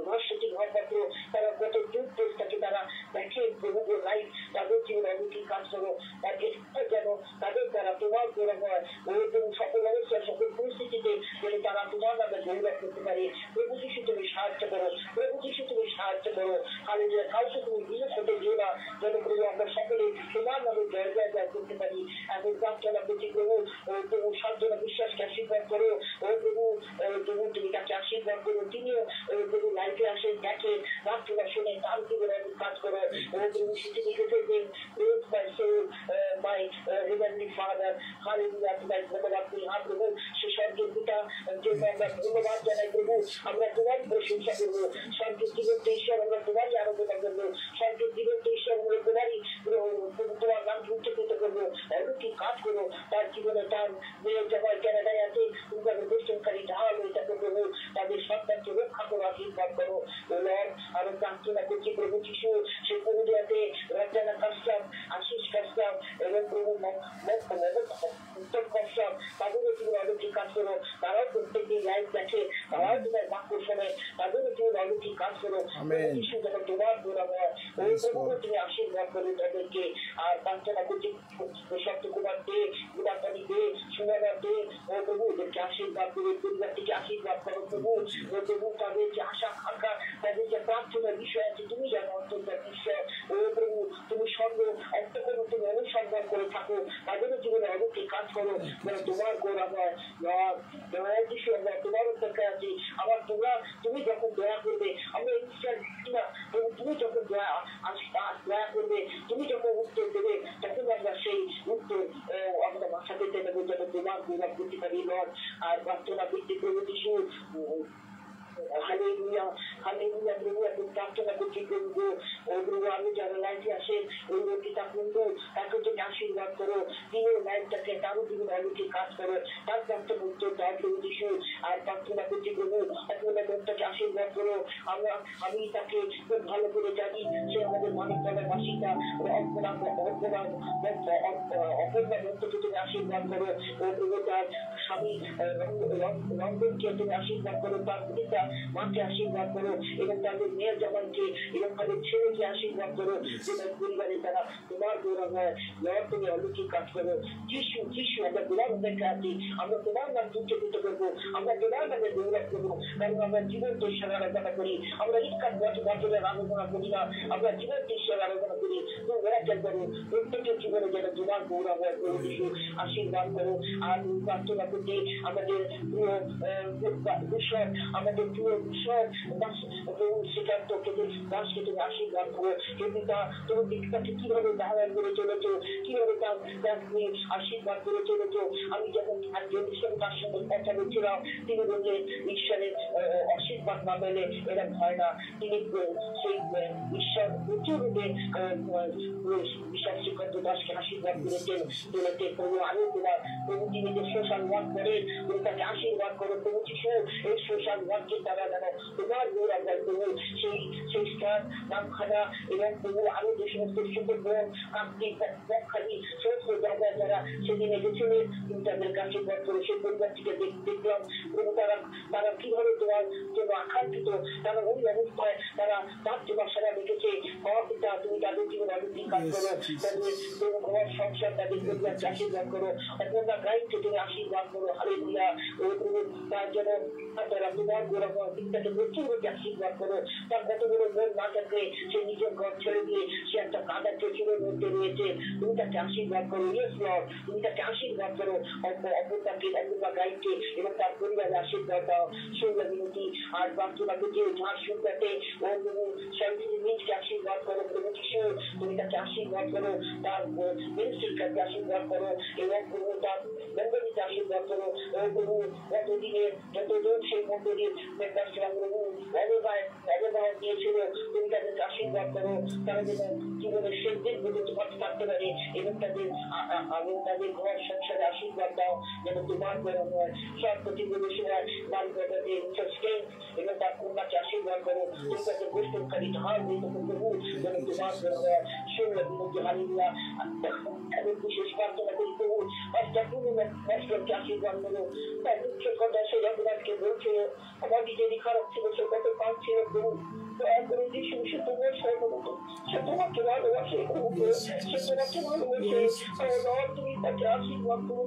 ভাস্বতী ঘরপত্র তারা কত যুগ থাকে তারা দেখে প্রভু লাইফ, তাদের জীবনে অলৌকিক কাজ করো। তাদের যেন তাদের দ্বারা তোমার গৌরব হয়। ও প্রভু সকল অবস্থায় সকল পরিস্থিতিতে যেন তারা তোমার নামে গৌরব করতে পারে। প্রভু যিশু তুমি সাহায্য করো, প্রভু যিশু তুমি সাহায্য করো। হালেলুয়া, কাউকে তুমি বিশেষ হতে দিও না, যেন প্রভু আমরা সকলে তোমার নামে জয় জয় জয় করতে পারি। এখন প্রার্থনা করছি প্রভু ও প্রভু সান্ত্বনা বিশ্বাসকে আশীর্বাদ করো। ও প্রভু প্রভু তুমি তাকে আশীর্বাদ করো, তিনিও প্রভু লাইফে আসেন, দেখেন, প্রার্থনা শুনে তার জীবনে কাজ করো। ও প্রভু তিনি লিখেছেন my soul, my heavenly Father, hallelujah, তোমায় ধন্যবাদ করি। হ্যাঁ প্রভু, সে স্বর্গের পিতা জন্য আমরা ধন্যবাদ জানাই প্রভু। আমরা তোমারই প্রশংসা করবো। স্বর্গের জীবন্ত ঈশ্বর আমরা তোমারই আরাধনা করবো। স্বর্গের জীবন্ত ঈশ্বর আমরা তোমারই তোমার নাম উচ্চকিত করবো। অলৌকিক কাজ করো তার জীবনে। তার মেয়ে জবাই ক্যানাডায় আছে, তুমি তাদের বেষ্টনকারী ঢাল হয়ে থাকো প্রভু। তাদের সন্তানকে রক্ষা করো, আশীর্বাদ করো। লর্ড, আরো প্রার্থনা করছি প্রভু যিশু, সে পুরুলিয়াতে রচনা কাস্টাম, আশিস কাস্টাম এবং প্রভু উত্তম কাস্টাম, তাদেরও তুমি অলৌকিক কাজ করো। তারাও প্রত্যেকদিন লাইভ দেখে, তারাও তোমার বাক্য শোনে, তাদেরও তুমি অলৌকিক কাজ করো। যিশু যেন তোমার গৌরব হয়। ওই প্রভু তুমি আশীর্বাদ করো তাদেরকে। আর প্রার্থনা করছি সত্যকুমার দে, গুণাপানি দে, সুনানা দে, ও প্রভু ওদেরকে আশীর্বাদ করো, পরিবারটিকে আশীর্বাদ করো প্রভু। ও প্রভু তাদের যে আশা আকাঙ্ক্ষা, তাদের যে প্রার্থনার বিষয় আছে তুমি জানো অন্তর্গত ঈশ্বর। ও প্রভু তুমি সর্ব অন্তর্গত তুমি অনুসন্ধান করে থাকো, তাদেরও জীবনে অলৌকিক কাজ করো, যেন তোমার গৌরব হয়। যিশু আমরা তোমার অপেক্ষায় আছি। আবার তুমি যখন দয়া করবে আমরা ঈশ্বর কিনা প্রভু, তুমি যখন দয়া করবে, তুমি যখন উত্তর দেবে, তখন আমরা সেই উত্তর আমরা মাথা পেতে নেবো, যেন তোমার গৌরব করতে পারি লর্ড। আর প্রার্থনা করতে প্রভু যিশু, হালেলুয়া হালেলুয়া প্রভু এখন প্রার্থনা করছি প্রভু। ও প্রভু আমি যারা লাইফে আসে ওই রোগীটা কিন্তু তাকে তুমি আশীর্বাদ করো, তিনিও লাইফটাকে তারও জীবন অলৌকিক কাজ করো, তার প্রার্থনা উত্তর দাও প্রভু যিশু। আর প্রার্থনা করছি প্রভু আপনার মনটাকে আশীর্বাদ করো। আমি তাকে খুব ভালো করে জানি, সে আমাদের মানিকতলার বাসিন্দা। অপর্ণা দত্তকে তুমি আশীর্বাদ করো। ও প্রভু তার স্বামী রঞ্জনকে তুমি আশীর্বাদ করো, তার পিতা মাকে আশীর্বাদ করো এবং তাদের মেয়ের জামানকে এবং তাদের ছেলেকে আশীর্বাদ করো, যেন পরিবারের দ্বারা তোমার গৌরব হয়। লর্ড তুমি অলৌকিক কাজ করো। যিশু যিশু আমরা তোমার অপেক্ষা আছি, আমরা তোমার নাম উচ্চকিত করবো, আমরা তোমার নামে গৌরব করবো, কারণ আমরা জীবন ঈশ্বরের আরাধনা করি। আমরা ইচ্ছার বছরের আরাধনা করি না, আমরা জীবন ঈশ্বরের আরাধনা করি। তুমি ব্যাখ্যা করো প্রত্যেকের জীবনে যেন তোমার গৌরব হয় প্রভু যিশু, আশীর্বাদ করো। আর প্রার্থনা করতে আমাদের প্রিয় বিষয়, আমাদের প্রিয় বিষয় প্রভু শ্রীকান্তকে থেকে দাসকে তুমি আশীর্বাদ করো। হে পিতা, তুমি পিতাকে কিভাবে ধারণ করে চলেছো, কিভাবে তুমি আশীর্বাদ করে চলেছো। আমি যখন তার সঙ্গে কথা বলছিলাম, তিনি বললেন ঈশ্বরের আশীর্বাদ না পেলে এরা হয় না। তিনি সেই ঈশ্বর প্রচুর রূপে বিশ্বাস শ্রীকান্ত দাসকে আশীর্বাদ করেছেন চলেছে। প্রভু আরো তোমার প্রভু তিনি যে সোশ্যাল ওয়ার্ক করেন, তুমি তাকে আশীর্বাদ করো। প্রভু যিশু এই সোশ্যাল ওয়ার্কের দ্বারা যেন তোমার গৌরব হয় প্রভু। সেই স্থান নামখানা এবং প্রভু আরো যে সমস্ত ছোট বোন কার্তিক পক্ষালী সমস্ত জায়গায় যারা সেদিন এসেছিলেন, তুমি তাদেরকে আশীর্বাদ করো। সেই পরিবারটিকে দেখলাম প্রভু তারা কিভাবে তোমার জন্য আকাঙ্ক্ষিত, তারা ওই অবস্থায় তারা তার তোমার সেবা দেখেছে। পিতা তুমি তাদের জীবনে অনেক কাজ করো, তাদের ঘর সংসার তাদের পরিবারকে আশীর্বাদ করো। আপনার গাইডকে তুমি আশীর্বাদ করো। হালেলুয়া। ও প্রভু তার জন্য তারা তোমার গৌরব পিতাকে প্রচুরভাবে আশীর্বাদ করো। তার কত বড় মন না থাকলে সে নিজের ঘর ছেড়ে দিয়ে সে একটা কাদা চোখের মধ্যে রয়েছে, তুমি তাকে আশীর্বাদ করো। ইয়েস লর্ড, তুমি তাকে আশীর্বাদ করো। অপরটাকে আপনার গাইডকে এবং তার পরিবারের আশীর্বাদ দাও। শুনলে বিনতি আর বাচ্চাকে যে ঝাড় শুনতে ও প্রভু শান্তির নিজকে আশীর্বাদ করো। প্রভু যিশু তুমি তাকে আশীর্বাদ করো। তার মিনিস্ট্রির কাছে আশীর্বাদ করো এবং প্রভু তার মন্দিরকে আশীর্বাদ করো। ও প্রভু এতদিনে যতজন সেই মন্দিরের প্রভু অবদান দিয়েছিল, তুমি তাদেরকে আশীর্বাদ করো। তারা যেন জীবনের শেষ দিন পর্যন্ত থাকতে পারে এবং তাদের ঘর সংসারে আশীর্বাদ দাও যেন তোমার গরম হয়। সব প্রতিযোগী সময় বাড়ি এবং তার কন্যাকে আশীর্বাদ করো। তুমি তাদের গোষ্ঠকারী ধার দিতে প্রভু যেন তোমার গরম হয়। শুনলে বিনতি হারিয়া এবং বিশেষ প্রার্থনা করি প্রভু মাস্টারকে আশীর্বাদ করো। তার দুঃখের কথা সে রঘুনাথকে বলছিল, আমার নিজেরই খারাপ ছিল, সে কত কাজ ছিল প্রভু। সে তোমার সর্বমত, সে তোমাকে ভালোবাসে, সে তোমাকে ভালোবাসে। তুমি তাকে আশীর্বাদ করো।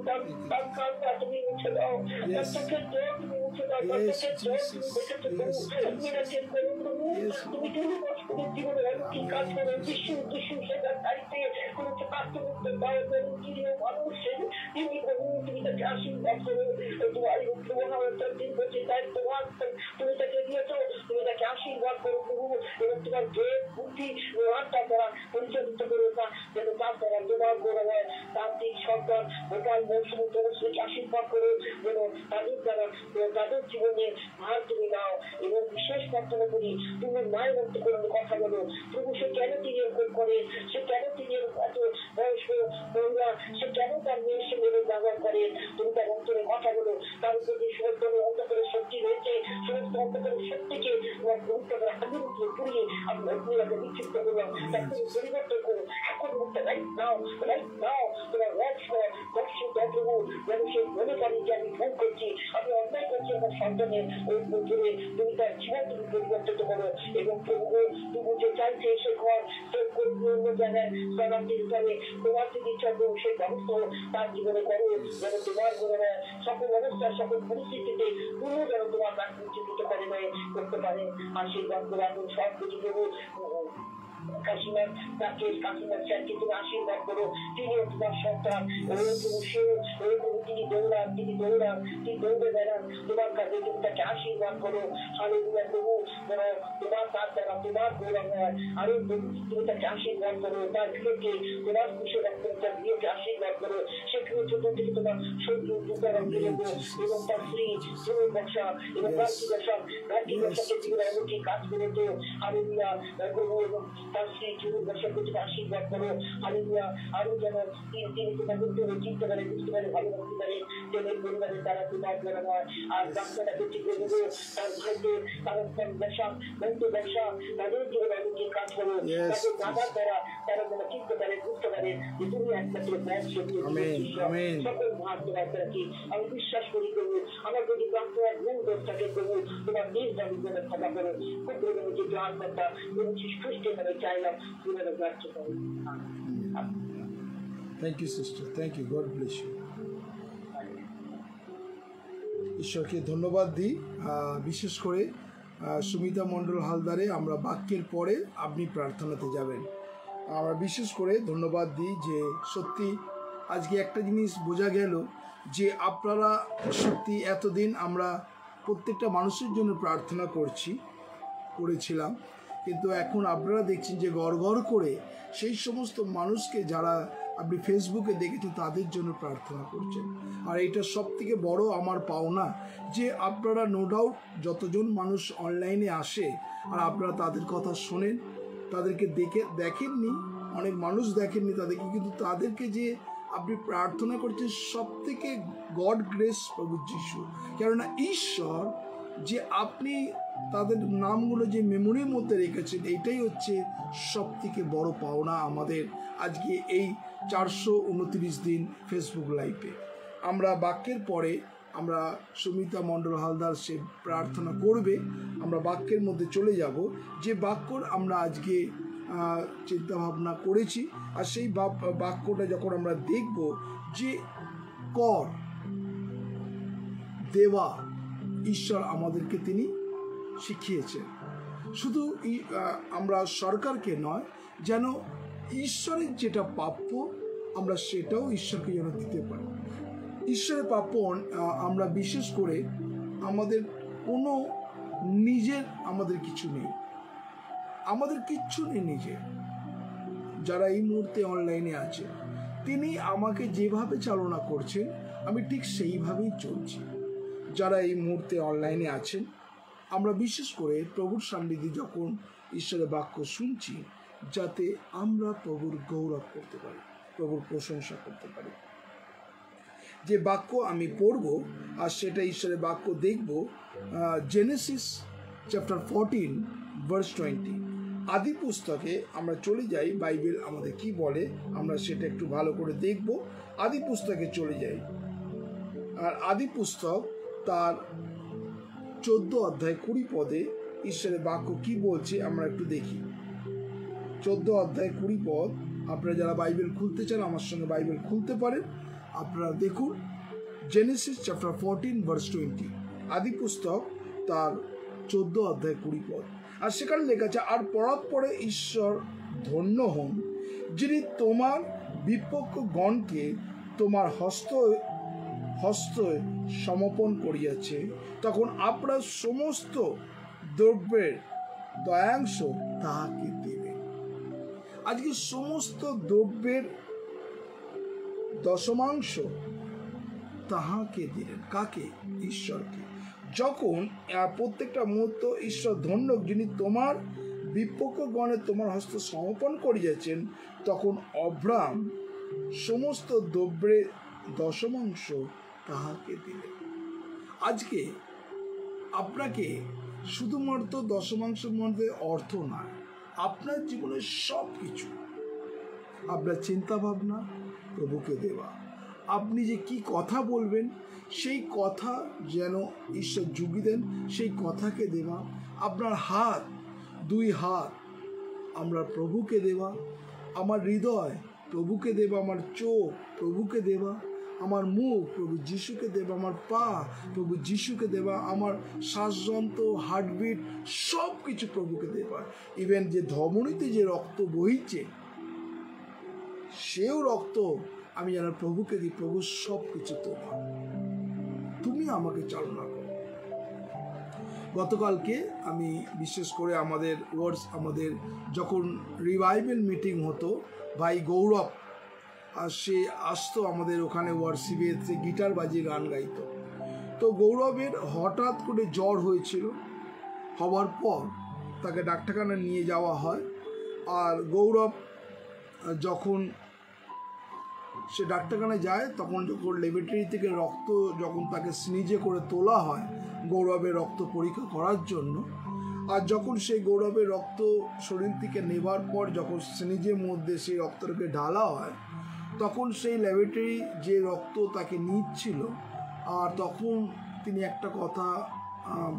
তার কাজটা তুমি মুছে দাও, তার চোখের জল তুমি মুছে দাও, তার চোখের জল তুমি দেখেছো প্রভু। তুমি জীবনে কি কাজ করো বিশ্ব সেটার দায়িত্বে কোনো কাজকে দাও মানুষের তুমি প্রভু তুমি তাকে আশীর্বাদ করো। তোমার দিন বলছে তাই তোমার তুমি তাকে দিয়েছ, তুমি তাকে আশীর্বাদ করো প্রভু এবং তোমার যে বুদ্ধি আত্মা দ্বারা পরিচালিত করো না যেন তার দ্বারা তোমার গৌরব হয়। তান্ত্রিক সরকার ভোটাল মৌসুম তোমাকে আশীর্বাদ করো যেন তাদের দ্বারা তাদের জীবনে ভার তুমি নাও এবং বিশেষ প্রার্থনা করি তুমি মায়ের মধ্যে কোনো কথা বলো প্রভু। সে কেন তিনি এরকম করে, সে কেন তিনি এত বয়স্ক মহিলা, সে কেন তার মেয়ের সঙ্গে ব্যবহার করে, তুমি তার অন্তরে কথা বলো। তার উপর যে সমস্ত অন্তরের শক্তি রয়েছে সমস্ত অন্তরের শক্তিকে তোমার গুরুত্বের হাতের উপরে পুড়িয়ে আমি অগ্নিরাকে বিক্ষিপ্ত করলাম। তার তুমি পরিবর্তন করো এখন মুখটা রাইট নাও তোমার প্রভু যেন সে মনে করি যে আমি ভুল করছি, আমি অন্যায় করছি আমার সন্তানের ওই জুড়ে তুমি তার জীবন তুমি পরিবর্তিত করো এবং প্রভু তুমি যে চাইছে সে ঘর সে অন্য জায়গায় স্থানান্তরিত করে তোমার যদি ইচ্ছা করো সেই ব্যবস্থা তার জীবনে করো যেন তোমার জীবনে সকল অবস্থা সকল পরিস্থিতিতে তুমি যেন তোমার প্রাকৃতিক দিতে পারে করতে পারে। আশীর্বাদ করে এখন সব কিছু দেবো। কাশিমার স্যারকে তুমি আশীর্বাদ করো, তিনিও তোমার সন্তান। তিনি দৌড়ান তিনি দৌড়ে বেড়ান তোমার কাছে, তুমি তাকে আশীর্বাদ করো। হালেলুয়া প্রভু যেন তোমার তার দ্বারা তোমার গৌরব হয়। আরো তুমি তাকে আশীর্বাদ করো। তার গৃহকে তোমার খুশি রাখতে তার গৃহকে আশীর্বাদ করো। সেখানে ছোট থেকে তোমার শত্রু দুটার এবং তার স্ত্রী শ্রমিক ব্যবসা এবং গার্কি ব্যবসাকে জীবনে এমনকি কাজ করে তো হালেলুয়া প্রভু এবং তার স্ত্রী জীবন ব্যবসাকে তুমি আশীর্বাদ করো। হালেলুয়া আরো যেন তিনি তোমার করতে চিনতে পারে বুঝতে পারে ভালোবাসতে পারে তেলের পরিবারের দ্বারা তোমার করা হয়। আর ডাক্তারটাকে ঠিক করে দেবো তার ভাইকে তার ব্যবসা ব্যবসা তাদের জীবনে এমনকি কাজ করো। তাদের দাদার দ্বারা তারা যেন চিনতে পারে বুঝতে পারে যে তুমি একমাত্র পথ সত্যি সকল ভাগ তোমার রাখি। আমি বিশ্বাস করি করবো আমার যদি প্রার্থনার ভুল দোষ থাকে করবো তোমার নিজ দাবি জন্য ক্ষমা করো। খুব প্রয়োজন যে আত্মাটা তুমি সুস্থ করে চাইলাম তুমি ব্যর্থ করো। Thank you, sister. Thank you. God bless you. ঈশ্বরকে ধন্যবাদ দিই। বিশেষ করে সুমিতা মণ্ডল হালদারে আমরা বাক্যের পরে আপনি প্রার্থনাতে যাবেন। আমরা বিশেষ করে ধন্যবাদ দিই যে সত্যি আজকে একটা জিনিস বোঝা গেল যে আপনারা সত্যি এতদিন আমরা প্রত্যেকটা মানুষের জন্য প্রার্থনা করেছিলাম কিন্তু এখন আপনারা দেখছেন যে গড় করে সেই সমস্ত মানুষকে যারা আপনি ফেসবুকে দেখেছেন তাদের জন্য প্রার্থনা করছেন। আর এটা সব থেকে বড় আমার পাওনা যে আপনারা নো ডাউট যতজন মানুষ অনলাইনে আসে আর আপনারা তাদের কথা শোনেন, তাদেরকে দেখেননি, অনেক মানুষ দেখেননি তাদেরকে, কিন্তু তাদেরকে যে আপনি প্রার্থনা করছেন সব থেকে গড গ্রেস প্রভু যিশু। কেননা ঈশ্বর যে আপনি তাদের নামগুলো যে মেমোরির মধ্যে রেখেছেন, এইটাই হচ্ছে সব থেকে বড় পাওনা আমাদের আজকে এই 429 দিন ফেসবুক লাইভে। আমরা বাক্যের পরে আমরা সুমিতা মণ্ডল হালদার সে প্রার্থনা করবে, আমরা বাক্যের মধ্যে চলে যাব যে বাক্যর আমরা আজকে চিন্তা ভাবনা করেছি। আর সেই বাক্যটা যখন আমরা দেখব যে কর দেওয়া ঈশ্বর আমাদেরকে তিনি শিখিয়েছেন, শুধু আমরা সরকারকে নয়, যেন ঈশ্বরের যেটা প্রাপ্য আমরা সেটাও ঈশ্বরকে যেন দিতে পারি। ঈশ্বরের প্রাপ্য আমরা বিশেষ করে আমাদের কোনো নিজের আমাদের কিছু নেই, আমাদের কিচ্ছু নেই নিজের। যারা এই মুহূর্তে অনলাইনে আছে তিনি আমাকে যেভাবে চালনা করছেন আমি ঠিক সেইভাবেই চলছি। যারা এই মুহূর্তে অনলাইনে আছেন আমরা বিশেষ করে প্রভুর সান্নিধ্যে যখন ঈশ্বরের বাক্য শুনছি, যাতে আমরা প্রভুর গৌরব করতে পারি, প্রভুর প্রশংসা করতে পারি। যে বাক্য আমি পড়ব আর সেটা ঈশ্বরের বাক্য দেখব জেনেসিস চ্যাপ্টার 14 ভার্স 20। আদি পুস্তকে আমরা চলে যাই, বাইবেল আমাদের কি বলে আমরা সেটা একটু ভালো করে দেখব। আদি পুস্তকে চলে যাই, আর আদি পুস্তক তার 14 অধ্যায় 20 পদে ঈশ্বরের বাক্য কি বলছে আমরা একটু দেখি। 14 অধ্যায় 20 পদ। আপনারা যারা বাইবেল খুলতে চান আমার সঙ্গে বাইবেল খুলতে পারেন। আপনারা দেখুন জেনেসিস চ্যাপ্টার 14 ভার্স 20, আদি পুস্তক তার 14 অধ্যায় 20 পদ। আর সেখানে লেখা আছে, আর পরে ঈশ্বর ধন্য হন যিনি তোমার বিপক্ষগণকে তোমার হস্ত সমর্পণ করিয়াছে, তখন আপনার সমস্ত দ্রব্যের দয়াংশ তাহাকে দেবে। আজকে সমস্ত দ্রব্যের দশমাংশ তাহাকে দিলেন। কাকে? ঈশ্বরকে। যখন প্রত্যেকটা মুহূর্ত ঈশ্বর ধন্য যিনি তোমার বিপক্ষগণে তোমার হস্ত সমর্পণ করিয়াছেন, তখন অব্রাহাম সমস্ত দ্রব্যের দশমাংশ তাহাকে দিলেন। আজকে আপনাকে শুধুমাত্র দশমাংশের মধ্যে অর্থ নয়, আপনার জীবনের সব কিছু, আপনার চিন্তা ভাবনা প্রভুকে দেওয়া, আপনি যে কি কথা বলবেন সেই কথা যেন ঈশ্বর যুগি দেন, সেই কথাকে দেওয়া, আপনার হাত, 2 হাত আমরা প্রভুকে দেওয়া, আমার হৃদয় প্রভুকে দেওয়া, আমার চোখ প্রভুকে দেওয়া, আমার মুখ প্রভু যিশুকে দেওয়া, আমার পা প্রভু যিশুকে দেওয়া, আমার শ্বাসযন্ত্র, হার্টবিট সব কিছু প্রভুকে দেওয়া। ইভেন যে ধমনীতে যে রক্ত বইছে সেও রক্ত আমি যেন প্রভুকে দিই। প্রভু সব কিছু তোমার, তুমি আমাকে চালনা করো। গতকালকে আমি বিশেষ করে আমাদের যখন রিভাইভাল মিটিং হতো, ভাই গৌরব আর সে আসতো আমাদের ওখানে ওয়ার্শিপে, সে গিটার বাজিয়ে গান গাইতো। তো গৌরবের হঠাৎ করে জ্বর হয়েছিল, হওয়ার পর তাকে ডাক্তারখানায় নিয়ে যাওয়া হয়। আর গৌরব যখন সে ডাক্তারখানায় যায়, তখন যখন ল্যাবরেটরি থেকে রক্ত যখন তাকে স্নিজে করে তোলা হয় গৌরবের রক্ত পরীক্ষা করার জন্য, আর যখন সেই গৌরবের রক্ত শরীর থেকে নেবার পর যখন স্নিজের মধ্যে সেই রক্তটাকে ঢালা হয়, তখন সেই ল্যাবরেটরি যে রক্ত তাকে নিচ্ছিল, আর তখন তিনি একটা কথা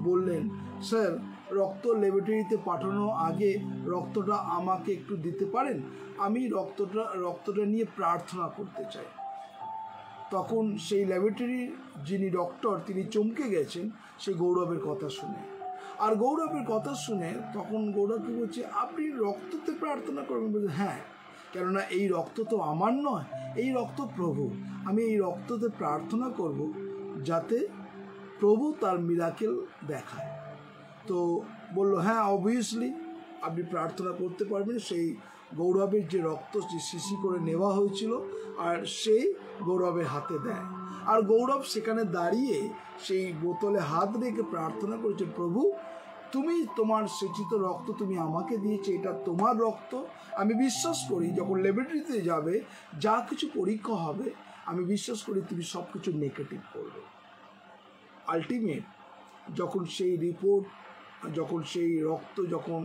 বললেন, স্যার রক্ত ল্যাবরেটরিতে পাঠানোর আগে রক্তটা আমাকে একটু দিতে পারেন, আমি রক্তটা নিয়ে প্রার্থনা করতে চাই। তখন সেই ল্যাবরেটরির যিনি ডক্টর তিনি চমকে গেছেন সেই গৌরবের কথা শুনে। আর গৌরবের কথা শুনে তখন গৌরবকে বলছে, আপনি রক্ততে প্রার্থনা করবেন? বলছে হ্যাঁ, কেননা এই রক্ত তো আমার নয়, এই রক্ত প্রভু, আমি এই রক্ততে প্রার্থনা করব যাতে প্রভু তার মিরাকেল দেখায়। তো বলল হ্যাঁ অবভিয়াসলি আপনি প্রার্থনা করতে পারবেন সেই গৌরবের যে রক্ত যে শিশি করে নেওয়া হয়েছিল আর সেই গৌরবের হাতে দেয়। আর গৌরব সেখানে দাঁড়িয়ে সেই বোতলে হাত রেখে প্রার্থনা করেছে, প্রভু তুমি তোমার সেচিত রক্ত তুমি আমাকে দিয়েছে, এটা তোমার রক্ত। আমি বিশ্বাস করি যখন ল্যাবরেটরিতে যাবে যা কিছু পরীক্ষা হবে আমি বিশ্বাস করি তুমি সব কিছু নেগেটিভ করবে। আলটিমেট যখন সেই রিপোর্ট, যখন সেই রক্ত যখন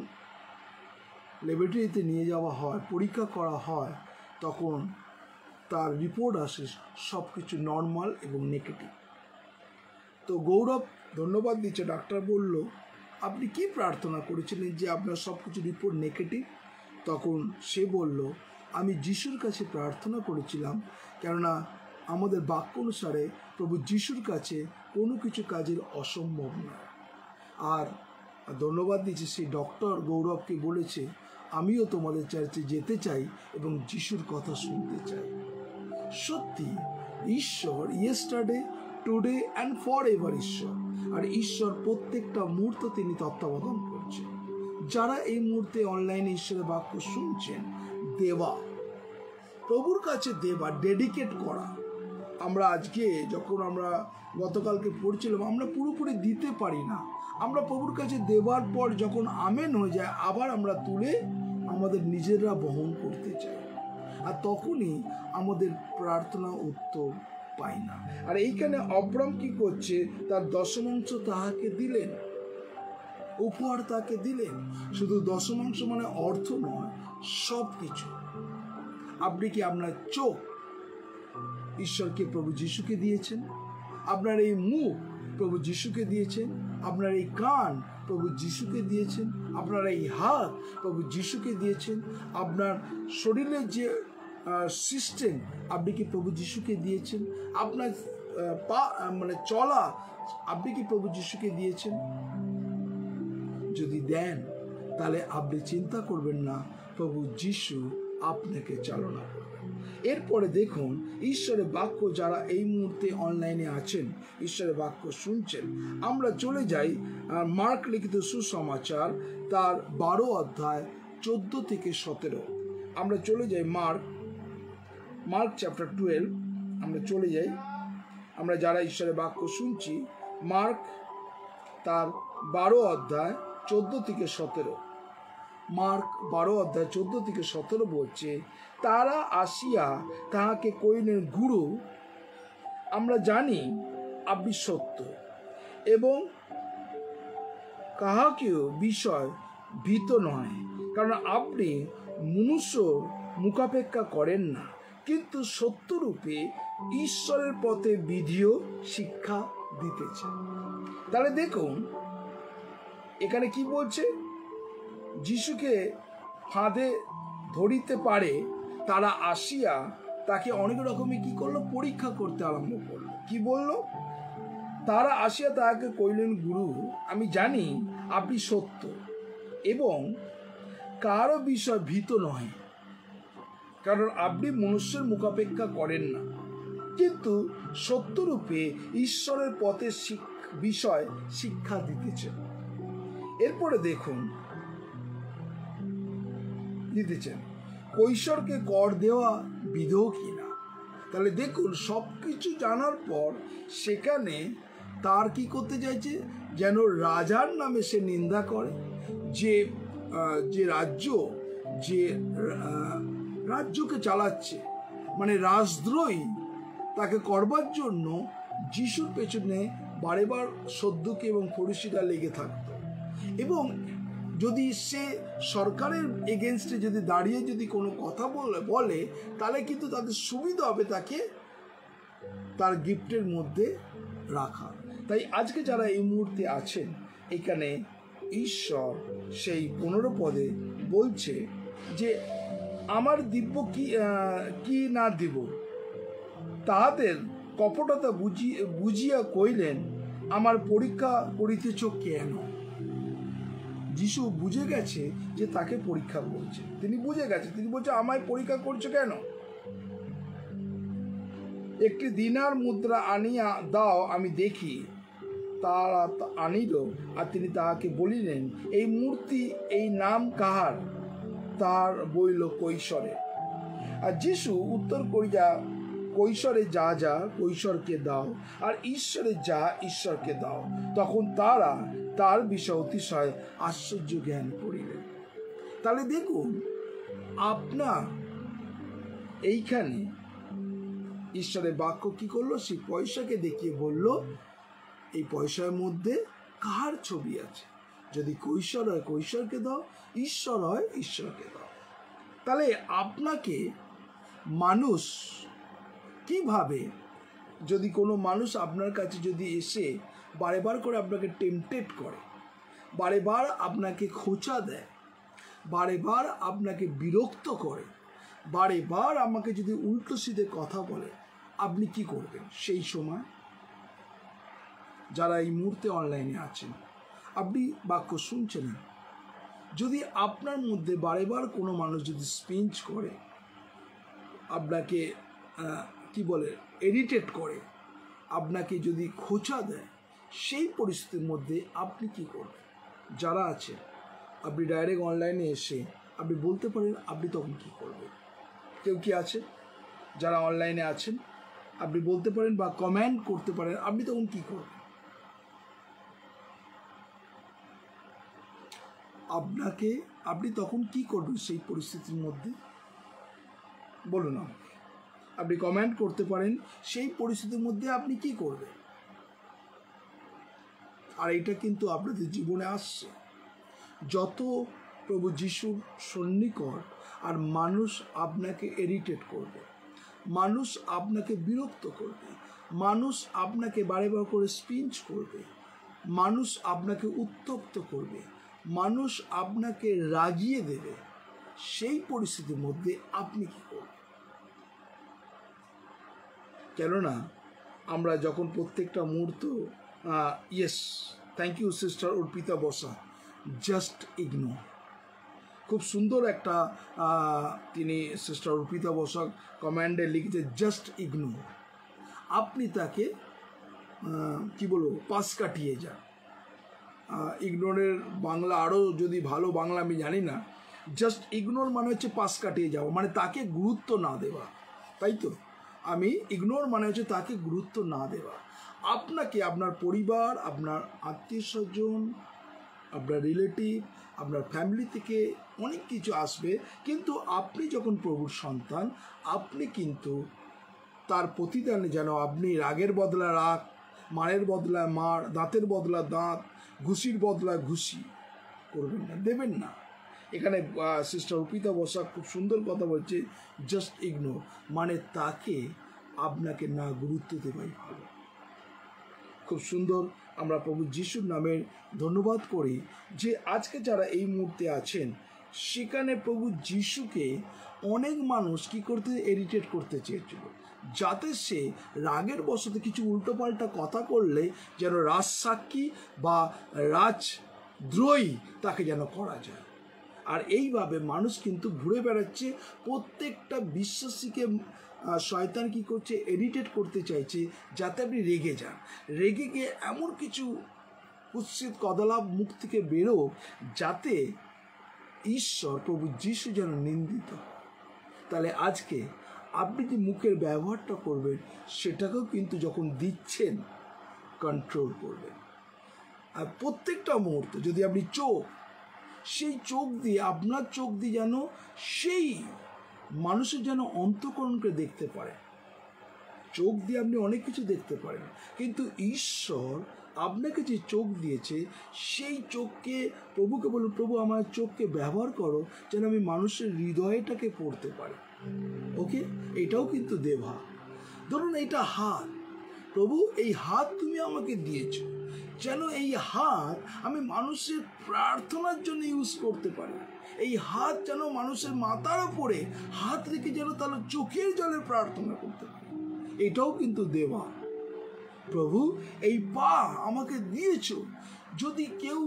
ল্যাবরেটরিতে নিয়ে যাওয়া হয়, পরীক্ষা করা হয়, তখন তার রিপোর্ট আসে সব কিছু নর্মাল এবং নেগেটিভ। তো গৌরব ধন্যবাদ দিচ্ছে। ডাক্তার বলল আপনি কি প্রার্থনা করেছিলেন যে আপনার সব কিছু রিপোর্ট নেগেটিভ? তখন সে বলল আমি যিশুর কাছে প্রার্থনা করেছিলাম, কেননা আমাদের বাক্য অনুসারে প্রভু যিশুর কাছে কোনো কিছু কাজের অসম্ভব নয়। আর ধন্যবাদ দিচ্ছে সেই ডক্টর গৌরবকে বলেছে আমিও তোমাদের চার্চে যেতে চাই এবং যিশুর কথা শুনতে চাই। সত্যি ঈশ্বর yesterday today and for ever ঈশ্বর, আর ঈশ্বর প্রত্যেকটা মুহূর্ত তিনি তত্ত্বাবধান করছেন। যারা এই মুহূর্তে অনলাইনে ঈশ্বরের বাক্য শুনছেন, দেওয়া প্রভুর কাছে দেওয়া, ডেডিকেট করা। আমরা আজকে যখন আমরা গতকালকে পড়ছিলাম আমরা পুরোপুরি দিতে পারি না, আমরা প্রভুর কাছে দেওয়ার পর যখন আমেন হয়ে যায় আবার আমরা তুলে আমাদের নিজেরা বহন করতে চাই, আর তখনই আমাদের প্রার্থনা উত্তর পাই না। আর এইখানে অব্রাম কি করছে, তার দশমাংশ তাহাকে দিলেন, উপহার তাকে দিলেন। শুধু দশমাংশ মানে অর্থ নয়, সব কিছু। আপনি কি আপনার চোখ ঈশ্বরকে প্রভু যিশুকে দিয়েছেন? আপনার এই মুখ প্রভু যিশুকে দিয়েছেন? আপনার এই কান প্রভু যিশুকে দিয়েছেন? আপনার এই হাত প্রভু যিশুকে দিয়েছেন? আপনার শরীরের যে সিস্টেম আপনি কি প্রভু যিশুকে দিয়েছেন? আপনার পা মানে চলা আপনি কি প্রভু যিশুকে দিয়েছেন? যদি দেন তাহলে আপনি চিন্তা করবেন না, প্রভু যিশু আপনাকে চালনা করবেন। এরপরে দেখুন ঈশ্বরের বাক্য যারা এই মুহূর্তে অনলাইনে আছেন, ঈশ্বরের বাক্য শুনছেন, আমরা চলে যাই মার্ক লিখিত সুসমাচার তার 12 অধ্যায় 14 থেকে 17। আমরা চলে যাই মার্ক চ্যাপ্টার 12, আমরা চলে যাই। আমরা যারা ঈশ্বরের বাক্য শুনছি, মার্ক তার 12 অধ্যায় 14 থেকে 17। মার্ক 12 অধ্যায় 14 থেকে 17 বলছে, তারা আসিয়া তাহাকে কইলেন, গুরু আমরা জানি আপনি সত্য এবং কাহাকেও বিষয় ভীত নয়, কারণ আপনি মনুষ্য মুখাপেক্ষা করেন না, কিন্তু সত্যরূপে ঈশ্বরের পথে বিধিও শিক্ষা দিতেছেন। তাহলে দেখুন এখানে কি বলছে, যিশুকে ফাঁদে ধরিতে পারে তারা আসিয়া তাকে অনেক রকমের কি করলো, পরীক্ষা করতে আরম্ভ করলো। কি বললো? তারা আসিয়া তাহাকে কইলেন, গুরু আমি জানি আপনি সত্য এবং কারো বিষয় ভীত নয়, কারণ আপনি মনুষ্যের মুখাপেক্ষা করেন না, কিন্তু সত্যরূপে ঈশ্বরের পথে বিষয় শিক্ষা দিতেছেন। এরপরে দেখুন দিতেছেন কৈশোরকে কর দেওয়া বিধেয় কিনা। তাহলে দেখুন সব কিছু জানার পর সেখানে তার কি করতে চাইছে, যেন রাজার নামে সে নিন্দা করে, যে রাজ্যকে চালাচ্ছে, মানে রাজদ্রোহী, তাকে করবার জন্য যিশুর পেছনে বারেবার সদ্দুকি এবং ফরিসিরা লেগে থাকত। এবং যদি সে সরকারের এগেনস্টে যদি দাঁড়িয়ে যদি কোনো কথা বলে তাহলে কিন্তু তাদের সুবিধা হবে তাকে তার গিফটের মধ্যে রাখা। তাই আজকে যারা এই মুহূর্তে আছেন এখানে, ঈশ্বর সেই 15 পদে বলছে যে আমার দিব্য কি না দিব, তাহাদের কপটতা বুঝিয়া কইলেন, আমার পরীক্ষা করিতেছ কেন? যিশু বুঝে গেছে যে তাকে পরীক্ষা করছে, তিনি বুঝে গেছে, তিনি বলছে আমায় পরীক্ষা করছো কেন? একটি দিনার মুদ্রা আনিয়া দাও আমি দেখি। তারা আনিল, আর তিনি তাহাকে বলিলেন, এই মূর্তি এই নাম কাহার? তার বইল, কৈশোরে। আর যিশু উত্তর করিয়া, কৈশোরে যা যা কৈশোরকে দাও, আর ঈশ্বরে যা ঈশ্বরকে দাও। তখন তারা তার বিষয় অতিশয় আশ্চর্য জ্ঞান করিলেন। তাহলে দেখুন, আপনার এইখানে ঈশ্বরের বাক্য কি করলো? সেই পয়সাকে দেখিয়ে বলল, এই পয়সার মধ্যে কার ছবি আছে? যদি কৈশোর হয় কৈশোরকে দাও, ঈশ্বর হয় ঈশ্বরকে দাও। তাহলে আপনাকে মানুষ কিভাবে, যদি কোনো মানুষ আপনার কাছে যদি এসে বারেবার করে আপনাকে টেম্পটেড করে, বারেবার আপনাকে খোঁচা দেয়, বারেবার আপনাকে বিরক্ত করে, বারেবার আমাকে যদি উল্টো সিধে কথা বলে, আপনি কি করবেন সেই সময়? যারা এই মুহূর্তে অনলাইনে আছেন, আপনি বাক্য শুনছেন, যদি আপনার মধ্যে বারেবার কোনো মানুষ যদি স্পিঞ্চ করে, আপনাকে কি বলে ইরিটেট করে, আপনাকে যদি খোঁচা দেয়, সেই পরিস্থিতির মধ্যে আপনি কি করবেন? যারা আছে, আপনি ডাইরেক্ট অনলাইনে এসে আপনি বলতে পারেন আপনি তখন কি করবেন। কেউ কি আছে যারা অনলাইনে আছেন, আপনি বলতে পারেন বা কমেন্ট করতে পারেন আপনি তখন কি করবেন। আপনি তখন কি করবেন সেই পরিস্থিতির মধ্যে? বলুন আমাকে। আপনি কমেন্ট করতে পারেন সেই পরিস্থিতির মধ্যে আপনি কি করবেন। আর এটা কিন্তু আপনাদের জীবনে আসছে। যত প্রভু যিশুর সন্নিকট আর মানুষ আপনাকে ইরিটেট করবে, মানুষ আপনাকে বিরক্ত করবে, মানুষ আপনাকে বারে বার করে স্পিঞ্চ করবে, মানুষ আপনাকে উত্তপ্ত করবে, মানুষ আপনাকে রাগিয়ে দেবে, সেই পরিস্থিতির মধ্যে আপনি কি করবেন? কেননা আমরা যখন প্রত্যেকটা মুহূর্ত yes, thank you sister Arpita Basa, just ignore. খুব সুন্দর একটা তিনি সিস্টার অর্পিতা বসা কমেন্টে লিখেছে, জাস্ট ইগনোর। আপনি তাকে কি বলবো, পাশ কাটিয়ে যান। ইগনোরের বাংলা আরও যদি ভালো বাংলা আমি জানি না, জাস্ট ইগনোর মানে হচ্ছে পাশ কাটিয়ে যাওয়া, মানে তাকে গুরুত্ব না দেওয়া, তাই তো? আমি ইগনোর মানে হচ্ছে তাকে গুরুত্ব না দেওয়া। আপনাকে আপনার পরিবার, আপনার আত্মীয় স্বজন, আপনার রিলেটিভ, আপনার ফ্যামিলি থেকে অনেক কিছু আসবে, কিন্তু আপনি যখন প্রভুর সন্তান, আপনি কিন্তু তার প্রতিদানে যেন আপনি রাগের বদলা রাগ, মারের বদলায় মার, দাঁতের বদলা দাঁত, ঘুষির বদলা ঘুষি করবেন না, দেবেন না। এখানে সিস্টার অর্পিতা বসা খুব সুন্দর কথা বলছে, জাস্ট ইগনোর মানে তাকে আপনাকে না গুরুত্ব দেওয়াই ভালো। খুব সুন্দর। আমরা প্রভু যিশুর নামে ধন্যবাদ করি যে আজকে যারা এই মুহূর্তে আছেন, সেখানে প্রভু যিশুকে অনেক মানুষ কি করতে ইরিটেট করতে চেয়েছিল, যাতে সে রাগের বশতে কিছু উল্টোপাল্টা কথা করলে যেন রাজসাক্ষী বা রাজদ্রোহী তাকে যেন করা যায়। আর এইভাবে মানুষ কিন্তু ঘুরে বেড়াচ্ছে, প্রত্যেকটা বিশ্বাসীকে শয়তান কি করছে, ইরিটেট করতে চাইছে, যাতে আপনি রেগে যান, রেগে গিয়ে এমন কিছু কুৎসিত কদলাপ মুখ থেকে বেরো, যাতে ঈশ্বর প্রভু যিশু যেন নিন্দিত। তাহলে আজকে আপনি যে মুখের ব্যবহারটা করবেন, সেটাকেও কিন্তু যখন দিচ্ছেন কন্ট্রোল করবেন। আর প্রত্যেকটা মুহূর্তে যদি আপনি সেই চোখ দিয়ে, আপনার চোখ দিয়ে যেন সেই মানুষের যেন অন্তঃকরণকে দেখতে পারে। চোখ দিয়ে আপনি অনেক কিছু দেখতে পারেন, কিন্তু ঈশ্বর আপনাকে যে চোখ দিয়েছে, সেই চোখকে প্রভুকে বলুন, প্রভু আমার চোখকে ব্যবহার করো যেন আমি মানুষের হৃদয়টাকে পড়তে পারি। ওকে, এটাও কিন্তু দেবা। ধরুন এটা হাত, প্রভু এই হাত তুমি আমাকে দিয়েছো, যেন এই হাত আমি মানুষের প্রার্থনার জন্য ইউজ করতে পারি। এই হাত যেন মানুষের মাথার উপরে হাত রেখে যেন তার চোখের জলে প্রার্থনা করতে পারি। এটাও কিন্তু দেওয়া। প্রভু এই পা আমাকে দিয়েছো, যদি কেউ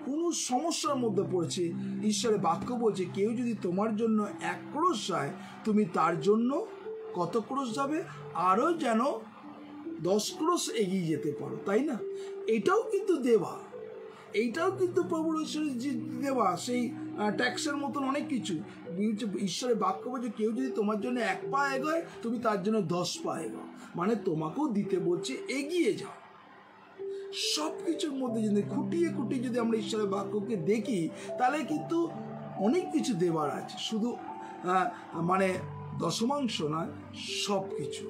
কোনো সমস্যার মধ্যে পড়েছে, ঈশ্বরের বাক্য বলছে কেউ যদি তোমার জন্য 1 ক্রোশ যায়, তুমি তার জন্য কত ক্রোশ যাবে, আরও যেন 10 ক্রোশ এগিয়ে যেতে পারো, তাই না? এটাও কিন্তু দেওয়া, এইটাও কিন্তু প্রভুর ঈশ্বরের যে দেওয়া, সেই ট্যাক্সের মতন অনেক কিছু। ঈশ্বরের বাক্য বলছে কেউ যদি তোমার জন্য 1 পা এগোয়, তুমি তার জন্য 10 পা এগোও। মানে তোমাকেও দিতে বলছে, এগিয়ে যাও। সব কিছুর মধ্যে যদি খুঁটিয়ে খুঁটিয়ে যদি আমরা ঈশ্বরের বাক্যকে দেখি, তাহলে কিন্তু অনেক কিছু দেওয়ার আছে। শুধু মানে দশমাংশ নয়, সব কিছু,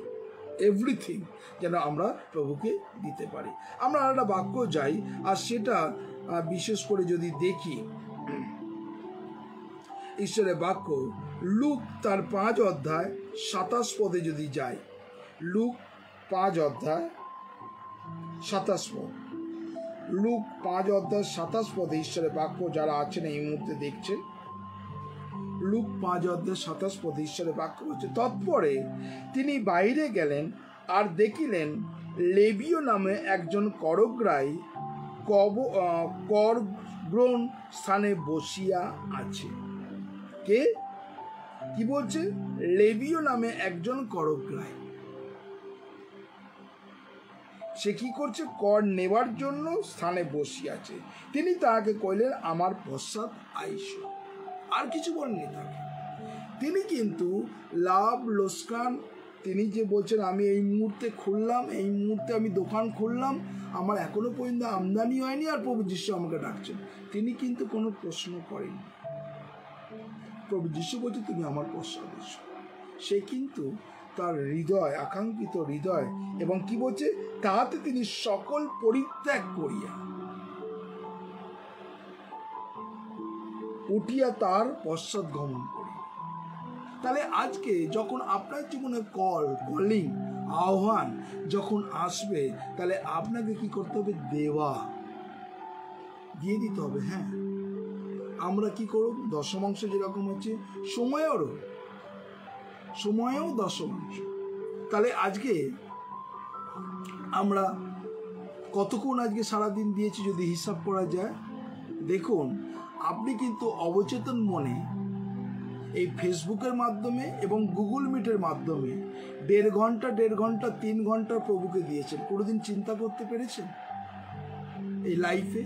এভরিথিং যেন আমরা প্রভুকে দিতে পারি। আমরা একটা বাক্য যাই, আর সেটা বিশেষ করে যদি দেখি ঈশ্বরের বাক্য লুক তার 5 অধ্যায় 27 পদে যদি যাই, লুক 5 অধ্যায় 27 পদ, লুক 5 অধ্যায় 27 পদে ঈশ্বরের বাক্য যারা আছেন এই মুহূর্তে দেখছেন, লুক 5 অধ্যায় 27 পদে ঈশ্বরের বাক্য বলছে, তৎপরে তিনি বাইরে গেলেন আর দেখিলেন লেবীয় নামে একজন করগ্রাহী করগ্রহণ স্থানে বসিয়া আছে। কে? কি বলছে? লেবীয় নামে একজন করগ্রাহী। সে কি করছে? কর নেবার জন্য স্থানে বসিয়াছে। তিনি তাহাকে কইলেন, আমার পশ্চাৎ আইস। আর কিছু বলেননি তাকে। তিনি কিন্তু লাভ লোকসান, তিনি যে বলছেন আমি এই মুহূর্তে খুললাম, এই মুহূর্তে আমি দোকান খুললাম, আমার এখনো পর্যন্ত আমদানি হয়নি, আর প্রভু যিশু আমাকে ডাকছেন, তিনি কিন্তু কোনো প্রশ্ন করেন। প্রভু যিশু বলছে তুমি আমার পশ্চাৎ এসো। সে কিন্তু তার হৃদয়, আকাঙ্ক্ষিত হৃদয়, এবং কি বলছে, তাহাতে তিনি সকল পরিত্যাগ করিয়া উঠিয়া তার পশ্চাৎ গমন করি। তাহলে আজকে যখন আপনার জীবনে কলিং, আহ্বান যখন আসবে, তাহলে আপনাকে কি করতে হবে? দেওয়া, দিয়ে দিতে হবে। হ্যাঁ, আমরা কি করব? দশমাংশ যেরকম হচ্ছে, সময়েও দশমাংশ। তাহলে আজকে আমরা কতক্ষণ আজকে সারাদিন দিয়েছি যদি হিসাব করা যায়, দেখুন আপনি কিন্তু অবচেতন মনে এই ফেসবুকের মাধ্যমে এবং গুগল মিটের মাধ্যমে 1.5 ঘন্টা 3 ঘন্টা প্রভুকে দিয়েছেন। কোনোদিন চিন্তা করতে পেরেছেন এই লাইফে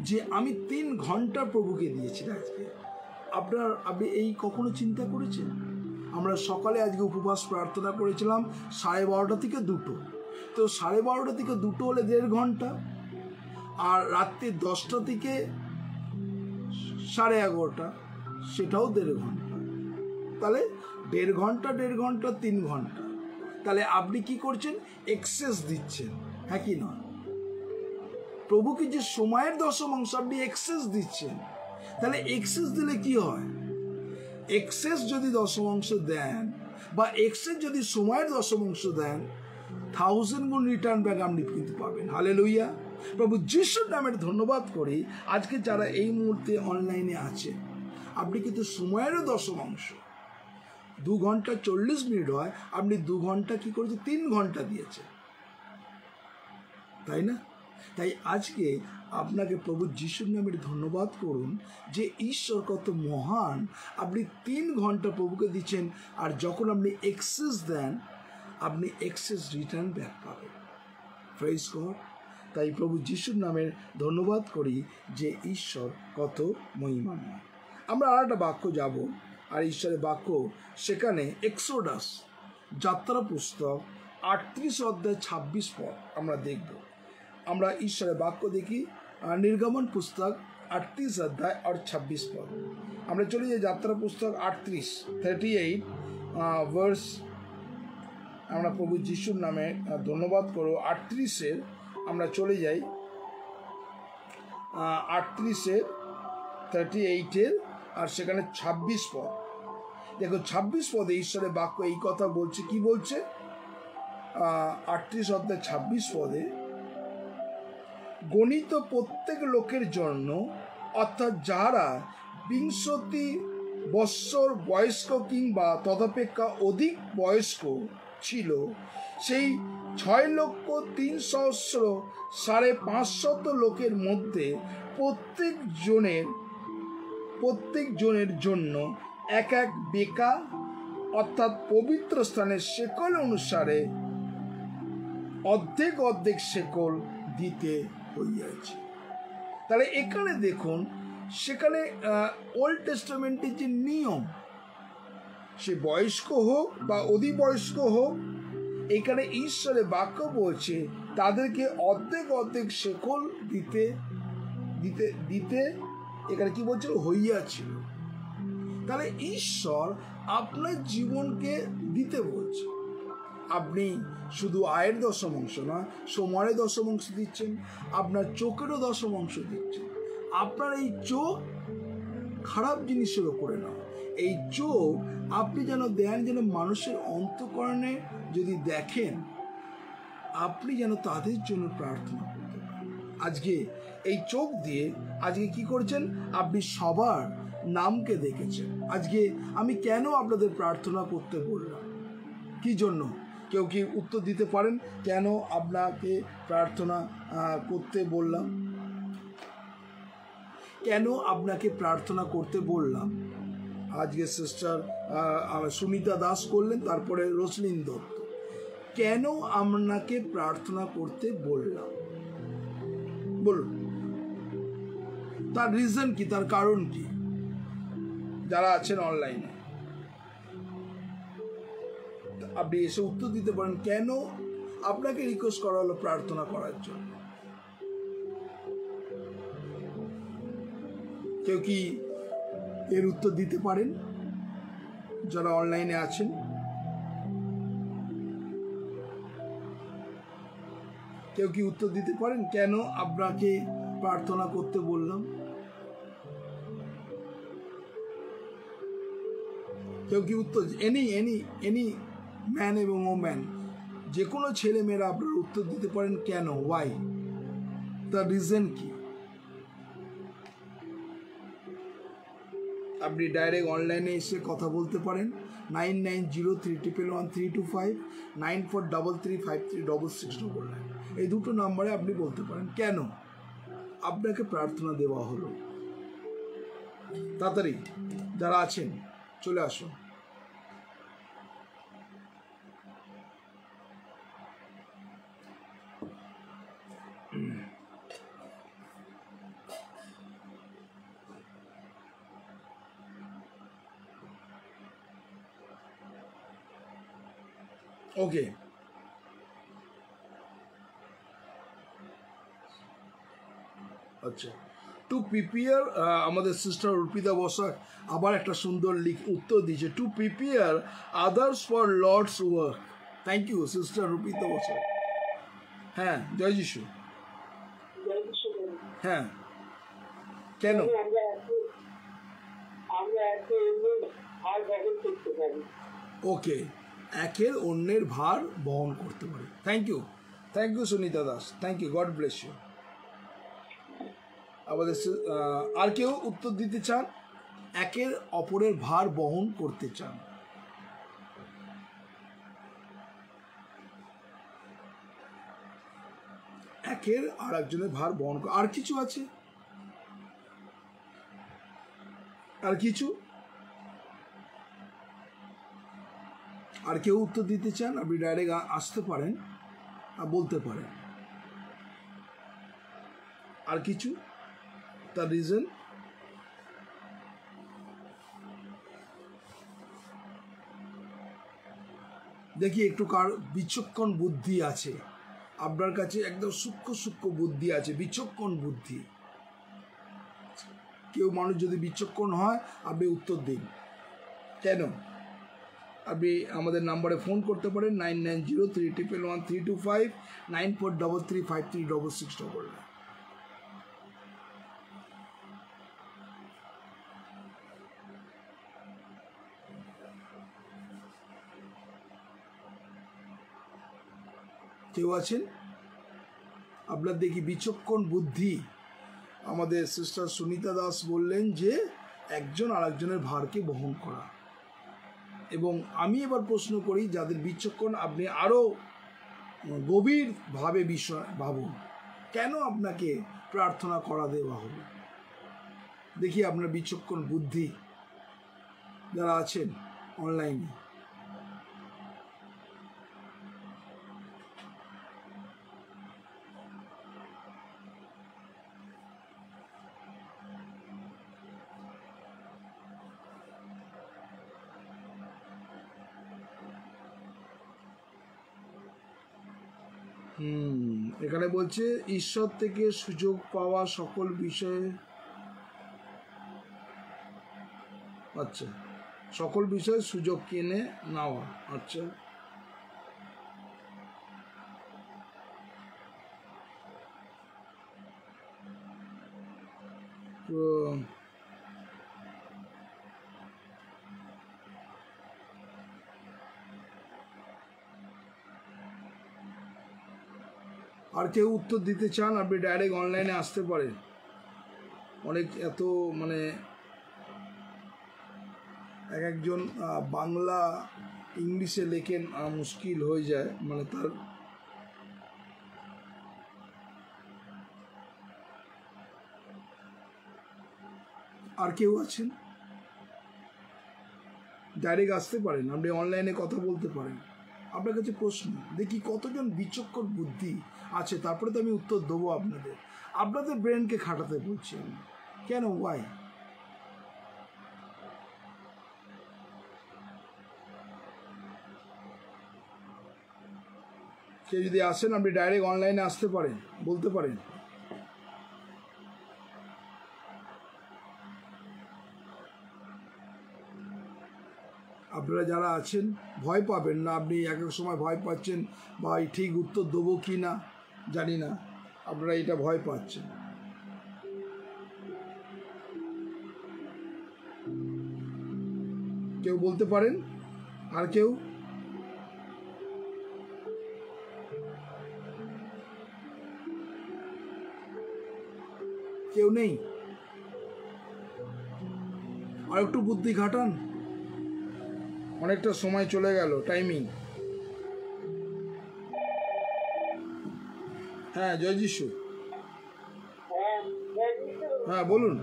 যে আমি 3 ঘন্টা প্রভুকে দিয়েছি? আজকে আপনি এই কখনো চিন্তা করেছেন? আমরা সকালে আজকে উপবাস প্রার্থনা করেছিলাম 12:30 থেকে 2, তো 12:30 থেকে 2 হলে 1.5 ঘন্টা, আর রাত্রি 10টা থেকে 11:30 সেটাও 1.5 ঘন্টা। তাহলে 1.5 ঘন্টা 3 ঘন্টা। তাহলে আপনি কি করছেন? এক্সেস দিচ্ছেন, হ্যাঁ কি নয়? প্রভুকে যে সময়ের দশমাংশ আপনি এক্সেস দিচ্ছেন। তাহলে এক্সেস দিলে কি হয়? এক্সেস যদি দশমাংশ দেন, বা এক্সেস যদি সময়ের দশমাংশ দেন, 1000 গুণ রিটার্ন ব্যাক আপনি কিন্তু পাবেন। হালেলুয়া! প্রভু যিশুর নামের ধন্যবাদ করি। আজকে যারা এই মুহূর্তে অনলাইনে আছে, আপনি কিন্তু সময়েরও দশমাংশ, 2 ঘন্টা 40 মিনিট হয়, আপনি 2 ঘন্টা কি করেছে? 3 ঘন্টা দিয়েছে, তাই না? তাই আজকে আপনাকে প্রভু যিশুর নামের ধন্যবাদ করুন যে ঈশ্বর কত মহান। আপনি 3 ঘন্টা প্রভুকে দিচ্ছেন, আর যখন আপনি এক্সেস দেন, আপনি এক্সেস রিটার্ন ব্যাক পাবেন। Praise God. তাই প্রভু যিশুর নামের ধন্যবাদ করি যে ঈশ্বর কত মহিমাময়। আমরা আর একটা বাক্য যাব, আর ঈশ্বরের বাক্য সেখানে এক্সোডাস, যাত্রা পুস্তক 38 অধ্যায় 26 পদ আমরা দেখব। আমরা ঈশ্বরের বাক্য দেখি নির্গমন পুস্তক 38 অধ্যায় আর 26 পদ। আমরা চলে যাই যাত্রা পুস্তক 38 ভার্স। আমরা প্রভু যিশুর নামে ধন্যবাদ করো। 38-এর আমরা চলে যাই, 38-এর আর সেখানে 26 পদ। দেখো 26 পদে ঈশ্বরের বাক্য এই কথা বলছে। কি বলছে? 38 অধ্যায় 26 পদে, গণিত প্রত্যেক লোকের জন্য, অর্থাৎ যারা 20 বৎসর বয়স্ক কিংবা তদপেক্ষা অধিক বয়স্ক ছিল, সেই 6,300,500 লোকের মধ্যে প্রত্যেক জনের জন্য এক বেকা, অর্থাৎ পবিত্র স্থানের শেকল অনুসারে অর্ধেক অর্ধেক শেকল দিতে হইয়াছে। তাহলে এখানে দেখুন, সেখানে ওল্ড টেস্টামেন্টের যে নিয়ম, সে বয়স্ক হোক বা অধিবয়স্ক হোক, এখানে ঈশ্বরের বাক্য বলছে তাদেরকে অর্ধেক অর্ধেক শেকল দিতে দিতে দিতে এখানে কি বলছে, হইয়াছিল। তাহলে ঈশ্বর আপনার জীবনকে দিতে বলছে। আপনি শুধু আয়ের দশমাংশ না, সময়ের দশমাংশ দিচ্ছেন, আপনার চোখেরও দশমাংশ দিচ্ছেন। আপনার এই চোখ খারাপ জিনিসের ওপরে না, এই চোখ আপনি যেন দেন, যেন মানুষের অন্তঃকরণে যদি দেখেন, আপনি যেন তাদের জন্য প্রার্থনা করতে পারেন। আজকে এই চোখ দিয়ে আজকে কি করছেন, আপনি সবার নামকে দেখেছেন। আজকে আমি কেন আপনাদের প্রার্থনা করতে বললাম, কি জন্য? কেউ কি উত্তর দিতে পারেন কেন আপনাকে প্রার্থনা করতে বললাম? কেন আপনাকে প্রার্থনা করতে বললাম? আজকে সিস্টার সুনিতা দাস করলেন, তারপরে রোসলিন দত্ত। কেন আপনাকে প্রার্থনা করতে বললাম বলুন? তার রিজন কি, তার কারণ কি? যারা আছেন অনলাইনে আপনি এসে উত্তর দিতে পারেন কেন আপনাকে রিকোয়েস্ট করা হলো প্রার্থনা করার জন্য। কেউ কি এর উত্তর দিতে পারেন যারা অনলাইনে আছেন? কেউ কি উত্তর দিতে পারেন কেন আপনাকে প্রার্থনা করতে বললাম? কেউ কি উত্তর, এনি ম্যান এবং ওম্যান, যে কোনো ছেলে মেয়েরা আপনারা উত্তর দিতে পারেন কেন, ওয়াই, তার রিজন কি? আপনি ডাইরেক্ট অনলাইনে এসে কথা বলতে পারেন 9903111325, 9433536699, এই দুটো নাম্বারে আপনি বলতে পারেন কেন আপনাকে প্রার্থনা দেওয়া হলো। তাড়াতাড়ি যারা আছেন চলে আসুন। ওকে, আচ্ছা, টু প্রিপেয়ার, আমাদের সিস্টার অর্পিতা বসাক আবার একটা সুন্দর উত্তর দিয়েছে, to prepare others for Lord's work. Thank you sister Arpita Basak. হ্যাঁ, জয় যিশু। হ্যাঁ, কেন? ওকে, একের অন্যের ভার বহন করতে পারে। Thank you Sunita Das, thank you, God bless you. আমাদের আর কেউ উত্তর দিতে চান? একের অপরের ভার বহন করতে চান? একের আর একজনের ভার বহন। আর কিছু আছে? আর কিছু? আর কেউ উত্তর দিতে চান? আপনি ডাইরেক্ট আসতে পারেন আর বলতে পারেন। আর কিছু? তার রিজন? দেখি একটু কার বিচক্ষণ বুদ্ধি আছে আপনার কাছে, একদম সূক্ষ্ম বুদ্ধি আছে, বিচক্ষণ বুদ্ধি। কেউ মানুষ যদি বিচক্ষণ হয় আপনি উত্তর দিন কেন। আপনি আমাদের নাম্বারে ফোন করতে পারেন 9903111325, 9433536699। কেউ আছেন? আপনার দেখি বিচক্ষণ বুদ্ধি। আমাদের সিস্টার সুনিতা দাস বললেন যে একজন আরেকজনের ভারকে বহন করা। এবং আমি এবার প্রশ্ন করি, যাদের বিচক্ষণ, আপনি আরও গভীরভাবে বিষয় ভাবুন, কেন আপনাকে প্রার্থনা করা দেওয়া হলো। দেখি আপনার বিচক্ষণ বুদ্ধি যারা আছেন অনলাইনে। এখানে বলছে ঈশ্বর থেকে সুযোগ পাওয়া সকল বিষয়ে, আচ্ছা, সকল বিষয়ে সুযোগ কিনে নেওয়া, আচ্ছা। তো আর কেউ উত্তর দিতে চান, আপনি ডাইরেক্ট অনলাইনে আসতে পারেন। অনেক এত মানে এক একজন বাংলা ইংলিশে লেখেন, মুশকিল হয়ে যায়, মানে তার আর কেউ আছেন ডাইরেক্ট আসতে পারেন, আপনি অনলাইনে কথা বলতে পারেন। আপনার কাছে প্রশ্ন, দেখি কতজন বিচক্ষণ বুদ্ধি আছে, তারপরে তো আমি উত্তর দেবো আপনাদের। আপনাদের ব্রেনকে খাটাতে বলছি আমি, কেন, ওয়াই? কেউ যদি আসেন, আপনি ডাইরেক্ট অনলাইনে আসতে পারেন, বলতে পারেন। আপনারা যারা আছেন ভয় পাবেন না, আপনি এক এক সময় ভয় পাচ্ছেন ভাই ঠিক উত্তর দেবো কি না জানি না, আপনারা এটা ভয় পাচ্ছেন। কেউ বলতে পারেন, আর কেউ? কেউ নেই? আর একটু বুদ্ধি খাটান, অনেকটা সময় চলে গেল, টাইমিং। হ্যাঁ, জয় যিশু। হ্যাঁ, বলুন।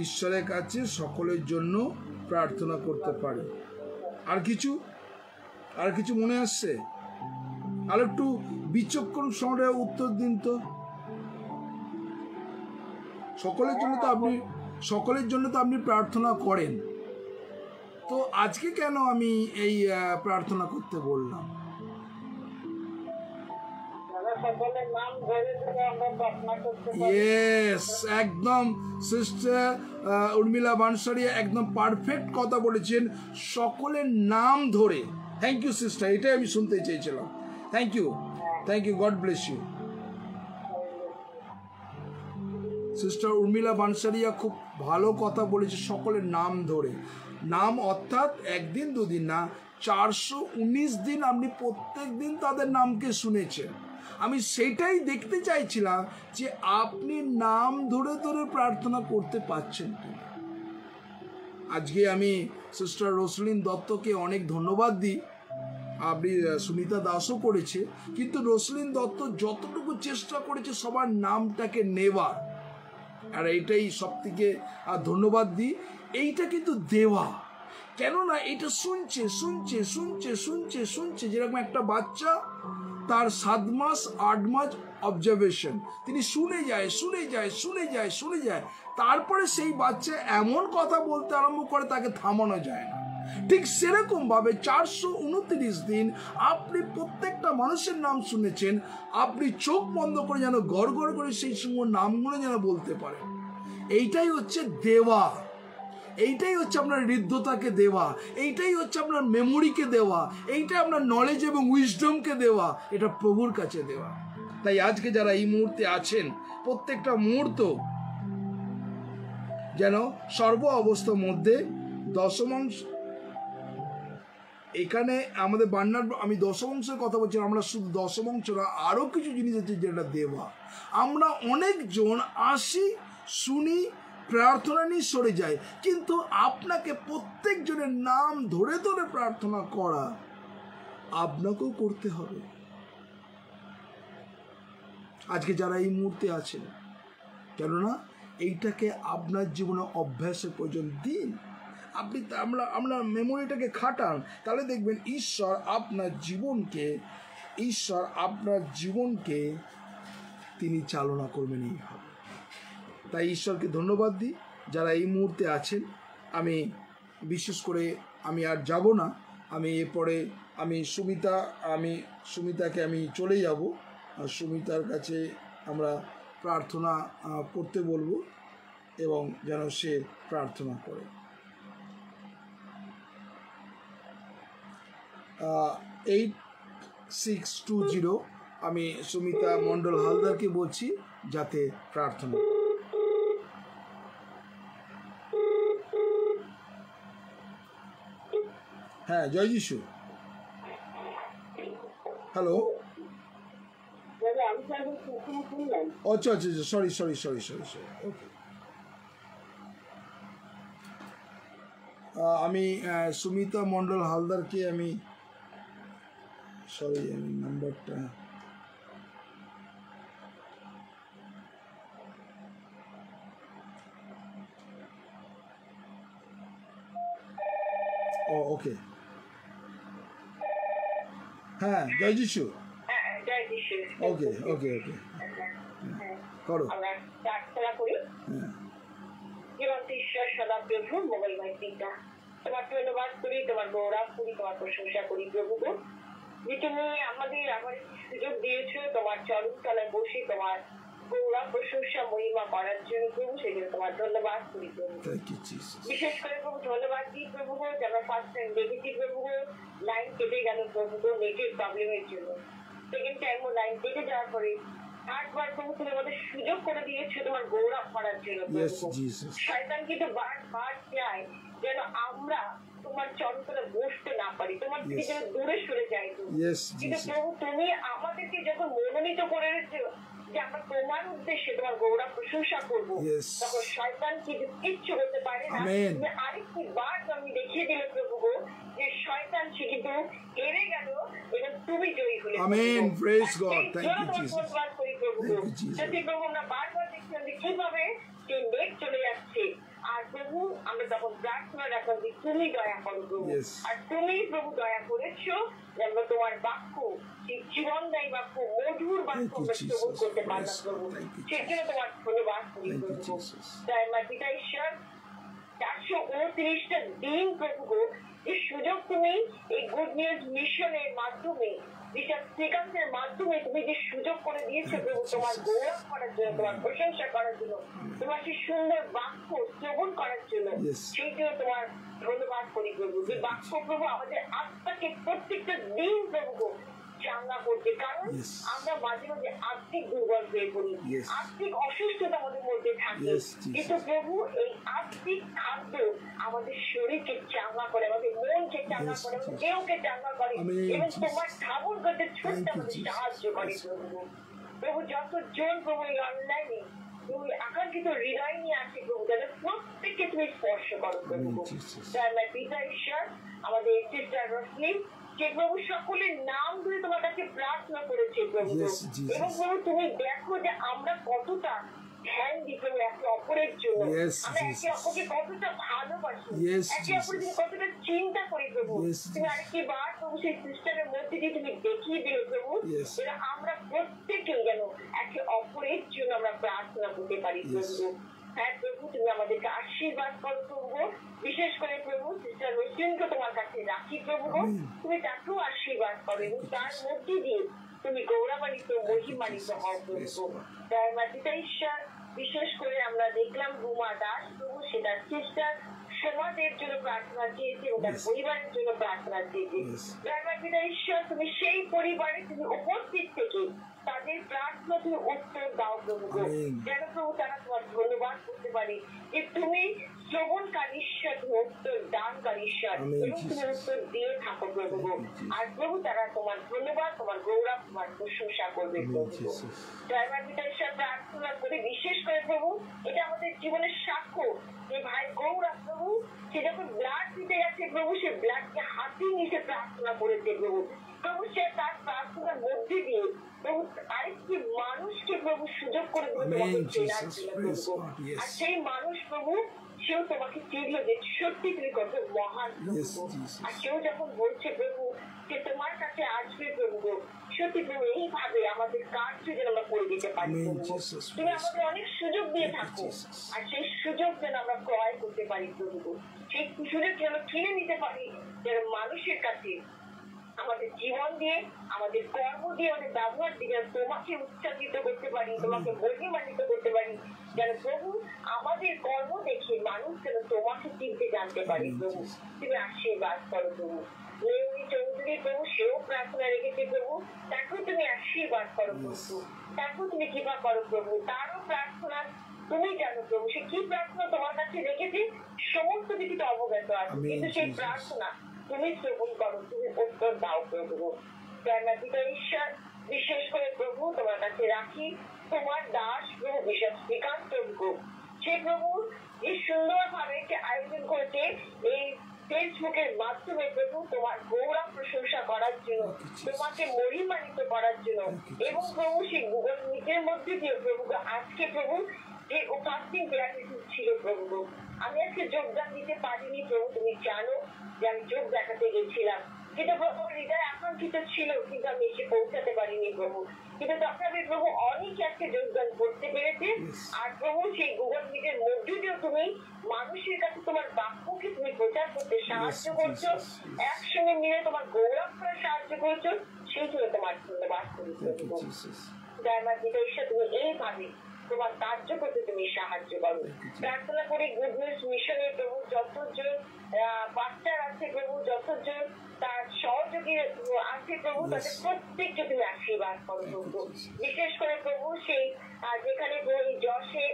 ঈশ্বরের কাছে সকলের জন্য প্রার্থনা করতে পারি। আর কিছু, আর কিছু মনে আসছে? আর একটু বিচক্ষণ সঙ্গে উত্তর দিন তো। সকলের জন্য তো আপনি প্রার্থনা করেন, তো আজকে কেন আমি এই প্রার্থনা করতে বললাম? ইয়েস, একদম সিস্টার উর্মিলা বানসারিয়া একদম পারফেক্ট কথা বলেছেন, সকলের নাম ধরে। থ্যাংক ইউ সিস্টার, এটাই আমি শুনতে চেয়েছিলাম। Thank you, God bless you. Sister Urmila Bansaria খুব ভালো কথা বলেছে, সকলের নাম ধরে। নাম অর্থাৎ একদিন দুদিন না, 419 দিন আপনি প্রত্যেক দিন তাদের নামকে শুনেছেন। আমি সেটাই দেখতে চাইছিলাম যে আপনি নাম ধরে ধরে প্রার্থনা করতে পারছেন কি। আজকে আমি সিস্টার রোসলিন দত্তকে অনেক ধন্যবাদ দিই, আপনি সুনিতা দাসও করেছে, কিন্তু রোসলিন দত্ত যতটুকু চেষ্টা করেছে সবার নামটাকে নেওয়ার, আর এইটাই সব থেকে ধন্যবাদ দিই। এইটা কিন্তু দেওয়া, কেননা এটা শুনছে শুনছে শুনছে শুনছে শুনছে, যেরকম একটা বাচ্চা তার 7 মাস 8 মাস অবজারভেশন, তিনি শুনে যায় শুনে যায় শুনে যায় শুনে যায়, তারপরে সেই বাচ্চা এমন কথা বলতে আরম্ভ করে তাকে থামানো যায় না। ঠিক সেরকম ভাবে 429 দিন আপনি প্রত্যেকটা মানুষের নাম শুনেছেন, আপনি চোখ বন্ধ করে যেন গড় গড় করে সেই সময় নামগুলো যেন বলতে পারেন। এইটাই হচ্ছে দেওয়া, এইটাই হচ্ছে আপনার হৃদ্যতাকে দেওয়া, এইটাই হচ্ছে আপনার মেমোরিকে দেওয়া, এইটাই আপনার নলেজ এবং উইজডমকে দেওয়া, এটা প্রভুর কাছে দেওয়া। তাই আজকে যারা এই মুহূর্তে আছেন, প্রত্যেকটা মুহূর্ত যেন সর্ব অবস্থার মধ্যে দশমাংশ, এখানে আমাদের বান্নার, আমি দশমাংশের কথা বলছি, আমরা শুধু দশমাংশ না, আরও কিছু জিনিস আছে যেটা দেওয়া। আমরা অনেকজন আসি, শুনি, প্রার্থনা নিয়ে সরে যায়, কিন্তু আপনাকে প্রত্যেকজনের নাম ধরে ধরে প্রার্থনা করা আপনাকেও করতে হবে। আজকে যারা এই মুহূর্তে আছেন, কেননা এইটাকে আপনার জীবনে অভ্যাসের প্রয়োজন দিন। আপনি আমরা মেমোরিটাকে খাটান, তাহলে দেখবেন ঈশ্বর আপনার জীবনকে তিনি চালনা করবেন এইভাবে। তাই ঈশ্বরকে ধন্যবাদ দিই যারা এই মুহূর্তে আছেন। আমি বিশেষ করে আমি আর যাব না, আমি এরপরে আমি সুমিতাকে আমি চলে যাব, আর সুমিতার কাছে আমরা প্রার্থনা করতে বলবো এবং যেন সে প্রার্থনা করে। 8620 আমি সুমিতা মণ্ডল হালদারকে বলছি যাতে প্রার্থনা। হ্যাঁ, জয় যিশু। হ্যালো, আচ্ছা আচ্ছা আচ্ছা, সরি ওকে। আমি সুমিতা মণ্ডল হালদারকে আমি নাম্বারটা ওকে। হ্যাঁ, জয় যিশু। ওকে ওকে ওকে, করো। প্রার্থনা করি। ঈশ্বর সদা প্রভু মঙ্গলময় পিতা, তোমার ধন্যবাদ করি, তোমার গৌরব করি, তোমার প্রশংসা করি প্রভু গো, যে তুমি আমাদের আবার সুযোগ দিয়েছো তোমার চরণ তলায় বসে তোমার গৌরব প্রশংসা মহিমা করার জন্য প্রভু, সেই জন্য তোমার ধন্যবাদ করি প্রভু। বিশেষ করে প্রভু ধন্যবাদ দিই প্রভু গো, যে আমরা ফার্স্ট টাইম দেখেছি প্রভু গো, লাইন কেটে গেল প্রভু গো নেটের প্রবলেমের জন্য। সেকেন্ড টাইমও লাইন কেটে যাওয়ার পরে আটবার প্রভু তুমি আমাদের সুযোগ করে দিয়েছো তোমার গৌরব করার জন্য প্রভু। শয়তান কিন্তু বারবার চায় যেন আমরা তোমার চরণতলে বসতে না পারি, তোমার থেকে যেন দূরে সরে যাই। কিন্তু প্রভু তুমি আমাদেরকে যখন মনোনীত করে রেখেছো যে আমরা তোমার উদ্দেশ্যে তোমার গৌরব প্রশংসা করবো, তখন শয়তান কিন্তু কিচ্ছু হতে পারে না। আরেকটি বার আমি দেখিয়ে দিলে প্রভু গো, যে শয়তান সে কিন্তু হেরে গেল এবং তুমি জয়ী হলে। Amen, praise God, thank you Jesus. যদি প্রভু আমরা বারবার দেখছিলাম যে কিভাবে সেই মেঘ চলে যাচ্ছে, আর প্রভু আমরা তখন প্রার্থনা রাখলাম যে তুমি দয়া করো প্রভু, আর তুমি প্রভু দয়া করেছো যে আমরা তোমার বাক্য, সেই জীবনদায়ী বাক্য, মধুর বাক্য আমরা শ্রবণ করতে পারলাম প্রভু। সেজন্য তোমার ধন্যবাদ করি প্রভু। তাই আমার পিতা ঈশ্বর 429টা দিন প্রভু গো, এই সুযোগ তুমি এই গুড নিউজ মিশনের মাধ্যমে, যেসব ফ্রিকোয়েন্সির মাধ্যমে তুমি যে সুযোগ করে দিয়েছো প্রভু তোমার গৌরব করার জন্য, তোমার প্রশংসা করার জন্য, তোমার সেই সুন্দর বাক্য শ্রবণ করার জন্য, সেই জন্য তোমার ধন্যবাদ করি প্রভু। যে বাক্য প্রভু আমাদের আত্মাকে প্রত্যেকটা দিন প্রভু চাঙ্গা করতে, কারণ আমরা মাঝে মাঝে আর্থিক দুর্বল হয়ে পড়ি, আর্থিক অসুস্থতা আমাদের মধ্যে থাকে, কিন্তু প্রভু এই আর্থিক খাদ্য আমাদের শরীরকে চাঙ্গা করে, আমাদের মনকে চাঙ্গা করে, আমাদের দেহকে চাঙ্গা করে এবং তোমার ধাবন করতে ছুটতে আমাদের সাহায্য করে প্রভু। প্রভু যতজন প্রভু এই অনলাইনে তুমি আকাঙ্ক্ষিত হৃদয় নিয়ে আসে প্রভু, তাদের প্রত্যেককে তুমি স্পর্শ করো প্রভু। তাই আমার পিতা ঈশ্বর, আমাদের সিস্টার রশ্মি যে প্রভু সকলের নাম ধরে তোমার কাছে প্রার্থনা করেছে প্রভু, এবং প্রভু তুমি দেখো যে আমরা কতটা ধ্যান দিই প্রভু একে অপরের জন্য, আমরা একে অপরকে কতটা ভালোবাসি, একে অপরের জন্য কতটা চিন্তা করি প্রভু। তুমি আরেকটি বার প্রভু সেই সিস্টারের মধ্যে দিয়ে তুমি দেখিয়ে দিলে প্রভু, যেন আমরা প্রত্যেকেই যেন একে অপরের জন্য আমরা প্রার্থনা করতে পারি প্রভু। হ্যাঁ প্রভু, তুমি আমাদেরকে আশীর্বাদ করো প্রভু। বিশেষ করে প্রভু সিস্টার রসিনকে তোমার কাছে রাখি প্রভু, তুমি তাকেও আশীর্বাদ করো এবং তার মধ্যে দিয়ে তুমি গৌরবান্বিত মহিমান্বিত হও প্রভু। তাই মাতিতা ঈশ্বর, বিশেষ করে আমরা দেখলাম রুমা দাস প্রভু, সেটা সিস্টার সমাজের জন্য প্রার্থনা চেয়েছে এবং তার পরিবারের জন্য প্রার্থনা চেয়েছে। তাই মাতিতা ঈশ্বর, তুমি সেই পরিবারে তুমি উপস্থিত থেকে তাদের প্রার্থনা তুমি উত্তর দাও প্রভু, যেন প্রভু তারা তোমার ধন্যবাদ করতে পারে যে তুমি শ্রবণকারী ঈশ্বর, তুমি উত্তর দানকারী ঈশ্বর এবং তুমি উত্তর দিয়ে থাকো প্রভু। আর প্রভু তারা তোমার ধন্যবাদ, তোমার গৌরব, তোমার প্রশংসা করবে প্রভু। ড্রাইভার পিতা ঈশ্বর প্রার্থনা করে, বিশেষ করে প্রভু এটা আমাদের জীবনের সাক্ষ্য যে ভাই গৌরব প্রভু সে যখন ব্লাড দিতে যাচ্ছে প্রভু, সে ব্লাডকে হাতে নিতে প্রার্থনা করেছে প্রভু। প্রভু সে তার প্রার্থনার মধ্যে দিয়ে প্রভু আরেকটি মানুষকে প্রভু সুযোগ করে প্রভু, আর সেই মানুষ প্রভু সেও তোমাকে চিনল যে সত্যি তুমি কত মহান প্রভু। আর সেও যখন বলছে প্রভু যে তোমার কাছে আসবে প্রভু, সত্যি প্রভু এইভাবে আমাদের কার্য যেন আমরা করে দিতে পারি প্রভু। তুমি আমাদের অনেক সুযোগ দিয়ে থাকো, আর সেই সুযোগ যেন আমরা ক্রয় করতে পারি প্রভু, সেই সুযোগ যেন কিনে নিতে পারি, যেন মানুষের কাছে আমাদের জীবন দিয়ে, আমাদের কর্ম দিয়ে, আমাদের ব্যবহার দিয়ে যেন তোমাকে উচ্চারিত করতে পারি, তোমাকে মহিমান্বিত করতে পারি, যেন প্রভু আমাদের কর্ম দেখে মানুষ যেন তোমাকে চিনতে জানতে পারি প্রভু। তুমি আশীর্বাদ করো প্রভু। লেউনি চৌধুরী প্রভু, সেও প্রার্থনা রেখেছে প্রভু, তাকেও তুমি আশীর্বাদ করো প্রভু, তাকেও তুমি কৃপা করো প্রভু। তারও প্রার্থনা তুমি জানো প্রভু, সে কি প্রার্থনা তোমার কাছে রেখেছে সমস্ত কিছু তো অবগত আছে, কিন্তু সেই প্রার্থনা তুমি শ্রবণ করো, তুমি উত্তর দাও প্রভু। পিতা ঈশ্বর, বিশেষ করে প্রভু তোমার কাছে রাখি তোমার দাস প্রভু বিশপ শ্রীকান্ত প্রভু, সে প্রভু এই সুন্দর ভাবে একটি আয়োজন করেছে এই ফেসবুকের মাধ্যমে প্রভু তোমার গৌরব প্রশংসা করার জন্য, তোমাকে মহিমান্বিত করার জন্য, এবং প্রভু সেই গুগল মিটের মধ্যে দিয়ে প্রভু আজকে প্রভু যে উপস্থিত ছিল প্রভু, আমি আজকে যোগদান দিতে পারিনি প্রভু, তুমি জানো যে আমি যোগ দেখাতে গেছিলাম, কিন্তু প্রভু হৃদয় আকাঙ্ক্ষিত ছিল, কিন্তু আমি এসে পৌঁছাতে পারিনি প্রভু, কিন্তু তথাপি প্রভু অনেকে আজকে যোগদান করতে পেরেছে। আর প্রভু সেই গুগল মিটের মধ্যে দিয়েও তুমি মানুষের কাছে তোমার বাক্যকে তুমি প্রচার করতে সাহায্য করছো, একসঙ্গে মিলে তোমার গৌরব করে সাহায্য করছো, সেই জন্য তোমার ধন্যবাদ করি প্রভু। জয়মার পিতা ঈশ্বর, তুমি এইভাবে তোমার কার্য করতে তুমি সাহায্য করো। প্রার্থনা করি গুড নিউজ মিশনের প্রভু যতজন পাস্টার আছে প্রভু, যতজন তার সহযোগী আছে প্রভু, তাদের প্রত্যেককে তুমি আশীর্বাদ করো প্রভু। বিশেষ করে প্রভু সেই যেখানে যশে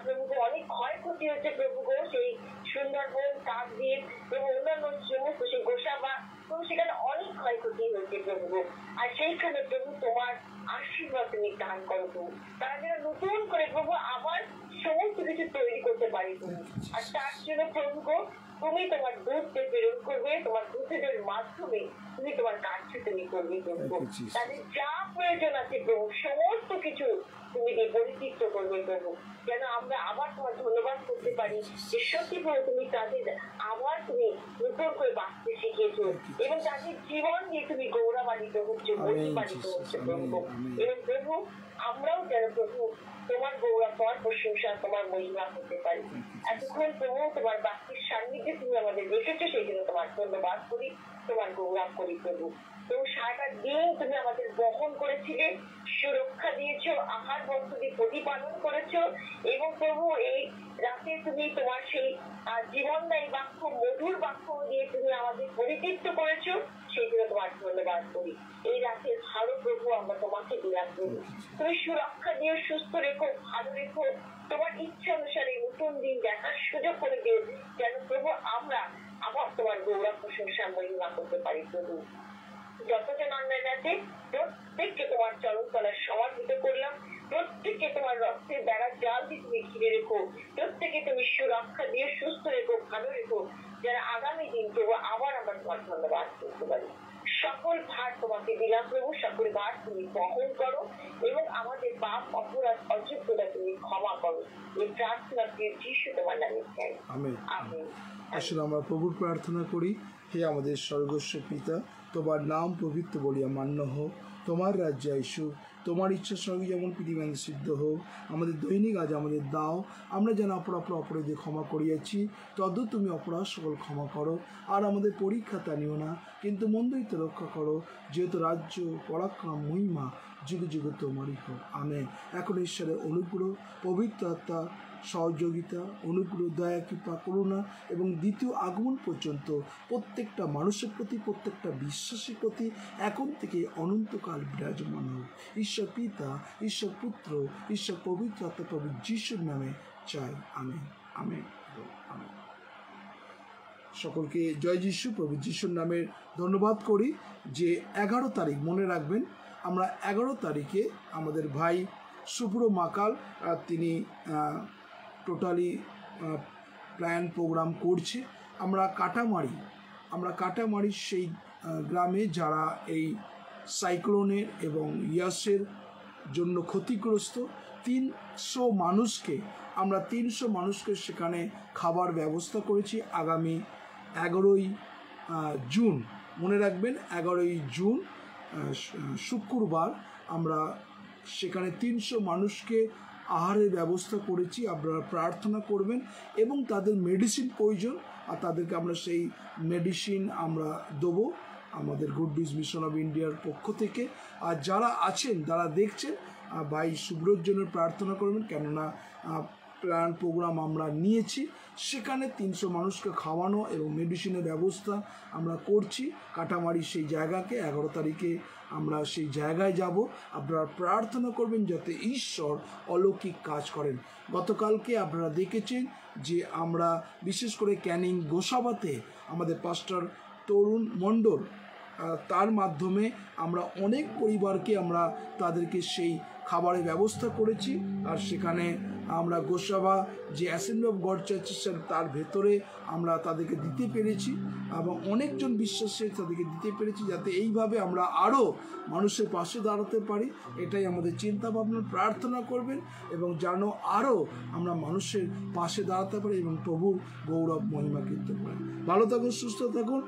প্রভু অনেক ক্ষয়ক্ষতি হচ্ছে প্রভু গো, সেই সুন্দরবন কাকদ্বীপ এবং অন্যান্য সমস্ত সেই গোসাবা প্রভু, সেখানে অনেক ক্ষয়ক্ষতি হয়েছে প্রভু গো, আর সেইখানে প্রভু তোমার আশীর্বাদ তুমি দান করো প্রভু, তারা যেন নতুন করে প্রভু আবার সমস্ত কিছু তৈরি করতে পারি প্রভু। আর তার জন্য প্রভু গো তুমি তোমার দূতকে প্রেরণ করবে, তোমার দূতদের মাধ্যমে তুমি তোমার কার্য তুমি করবে প্রভু। তাদের যা প্রয়োজন আছে প্রভু সমস্ত কিছু তুমি পরিচিত করবে প্রভু, যেন আমরা আবার তোমার ধন্যবাদ করতে পারি যে সত্যি প্রভু তুমি তাদের আবার তুমি নতুন করে বাঁচতে শিখিয়েছো, এবং তাদের জীবন দিয়ে তুমি গৌরবান্বিত হচ্ছে, মহিমান্বিত হচ্ছে প্রভু। এবং প্রভু আমরাও যেন প্রভু তোমার গৌরব, তোমার প্রশংসা, তোমার মহিমা করতে পারি। এতক্ষণ প্রভু তোমার বাক্যের সান্নিধ্যে তুমি আমাদের রেখেছো, সেই জন্য তোমার ধন্যবাদ করি, তোমার গৌরব করি প্রভু। তো সারাটা দিন তুমি আমাদের বহন করেছিলে, সুরক্ষা দিয়েছো, আহার বস্ত্র দিয়ে প্রতিপালন করেছো, এবং প্রভু এই রাতে তুমি তোমার সেই জীবনদায়ী বাক্য, মধুর বাক্য দিয়ে তুমি আমাদের পরিতৃপ্ত করেছো, সেই জন্য তোমার ধন্যবাদ করি। এই রাতের ভালো প্রভু আমরা তোমাকে দিলাম প্রভু, তুমি সুরক্ষা দিয়ে সুস্থ রেখো, ভালো রেখো, তোমার ইচ্ছা অনুসারে নতুন দিন দেখার সুযোগ করে দিও, যেন প্রভু আমরা আবার তোমার গৌরব প্রশংসা মহিমা করতে পারি প্রভু। যতজন অন্যায় আছে প্রত্যেককে তোমার চরণ তলায় সমর্পিত করলাম, প্রত্যেককে তোমার রক্তের বেড়ার জাল দিয়ে তুমি ঘিরে রেখো, প্রত্যেকে তুমি সুরক্ষা দিয়ে সুস্থ রেখো, ভালো রেখো, যারা আগামী দিন প্রভু আবার আমরা তোমার ধন্যবাদ করতে পারি। সকল ভার তোমাকে দিলাম প্রভু, সকল ভার তুমি বহন করো, এবং আমাদের পাপ অপরাধ অযোগ্যতা তুমি ক্ষমা করো। এই প্রার্থনা প্রিয় যিশু তোমার নামে চাই, আমেন। আসলে আমরা প্রভুর প্রার্থনা করি, হে আমাদের স্বর্গস্ব পিতা, তোমার নাম পবিত্র বলিয়া মান্য হোক, তোমার রাজ্য আইসুক, তোমার ইচ্ছা সঙ্গে যেমন পৃথিবীতে সিদ্ধ হোক, আমাদের দৈনিক আজ আমাদের দাও, আমরা যেন অপরাধে ক্ষমা করিয়াছি তদ্দু তুমি অপরাধ সকল ক্ষমা করো, আর আমাদের পরীক্ষা তা নিও না, কিন্তু মন্দইতে রক্ষা করো, যেহেতু রাজ্য পরাক্রম মহিমা যুগে যুগে তোমারই হোক, আমেন। এখন ঈশ্বরের অনুগ্রহ, পবিত্র আত্মা সহযোগিতা, অনুগ্রহ, দয়া, কৃপা, করুণা এবং দ্বিতীয় আগমন পর্যন্ত প্রত্যেকটা মানুষের প্রতি, প্রত্যেকটা বিশ্বাসীর প্রতি এখন থেকে অনন্তকাল বিরাজমান হোক। ঈশ্বর পিতা, ঈশ্বর পুত্র, ঈশ্বর পবিত্র আত্মা প্রভু যিশুর নামে চাই, আমেন, আমেন, আমেন। সকলকে জয় যিশু। প্রভু যিশুর নামে ধন্যবাদ করি যে 11 তারিখ মনে রাখবেন, আমরা 11 তারিখে আমাদের ভাই শুভ্র মাকাল তিনি টোটালি প্ল্যান প্রোগ্রাম করছে। আমরা কাটামারি সেই গ্রামে যারা এই সাইক্লোনের এবং ইয়াসের জন্য ক্ষতিগ্রস্ত 300 মানুষকে সেখানে খাবার ব্যবস্থা করেছি। আগামী 11ই জুন মনে রাখবেন, 11ই জুন শুক্রবার আমরা সেখানে 300 মানুষকে আহারের ব্যবস্থা করেছি। আপনারা প্রার্থনা করবেন এবং তাদের মেডিসিন প্রয়োজন, আর তাদেরকে আমরা সেই মেডিসিন আমরা দেবো আমাদের গুড নিউজ মিশন অফ ইন্ডিয়ার পক্ষ থেকে। আর যারা আছেন, যারা দেখছেন, ভাই শুভ্রর জন্য প্রার্থনা করবেন, কেননা প্ল্যান প্রোগ্রাম আমরা নিয়েছি। সেখানে 300 মানুষকে খাওয়ানো এবং মেডিসিনের ব্যবস্থা আমরা করছি। কাটামারি সেই জায়গাকে 11 তারিখে আমরা সেই জায়গায় যাব। আপনারা প্রার্থনা করবেন যাতে ঈশ্বর অলৌকিক কাজ করেন। গতকালকে আপনারা দেখেছেন যে আমরা বিশেষ করে ক্যানিং গোসাবাতে আমাদের পাস্টার তরুণ মণ্ডল, তার মাধ্যমে আমরা অনেক পরিবারকে আমরা তাদেরকে সেই খাবারের ব্যবস্থা করেছি। আর সেখানে আমরা গোসাবা যে অ্যাসেম্বলি অফ গড চার্চের তার ভেতরে আমরা তাদেরকে দিতে পেরেছি এবং অনেকজন বিশ্বাসী তাদেরকে দিতে পেরেছি, যাতে এইভাবে আমরা আরও মানুষের পাশে দাঁড়াতে পারি। এটাই আমাদের চিন্তা ভাবনা। প্রার্থনা করবেন এবং যেন আরও আমরা মানুষের পাশে দাঁড়াতে পারি এবং প্রভুর গৌরব মহিমা কীর্তন করি। ভালো থাকুন, সুস্থ থাকুন।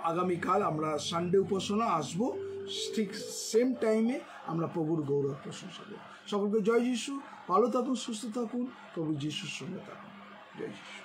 আগামীকাল আমরা সানডে উপাসনা আসবো, ঠিক সেম টাইমে আমরা প্রভুর গৌরব প্রশংসা করব। সকলকে জয় যিশু। ভালো থাকুন, সুস্থ থাকুন, প্রভু যিশুর সঙ্গে থাকুন। জয় যিশু।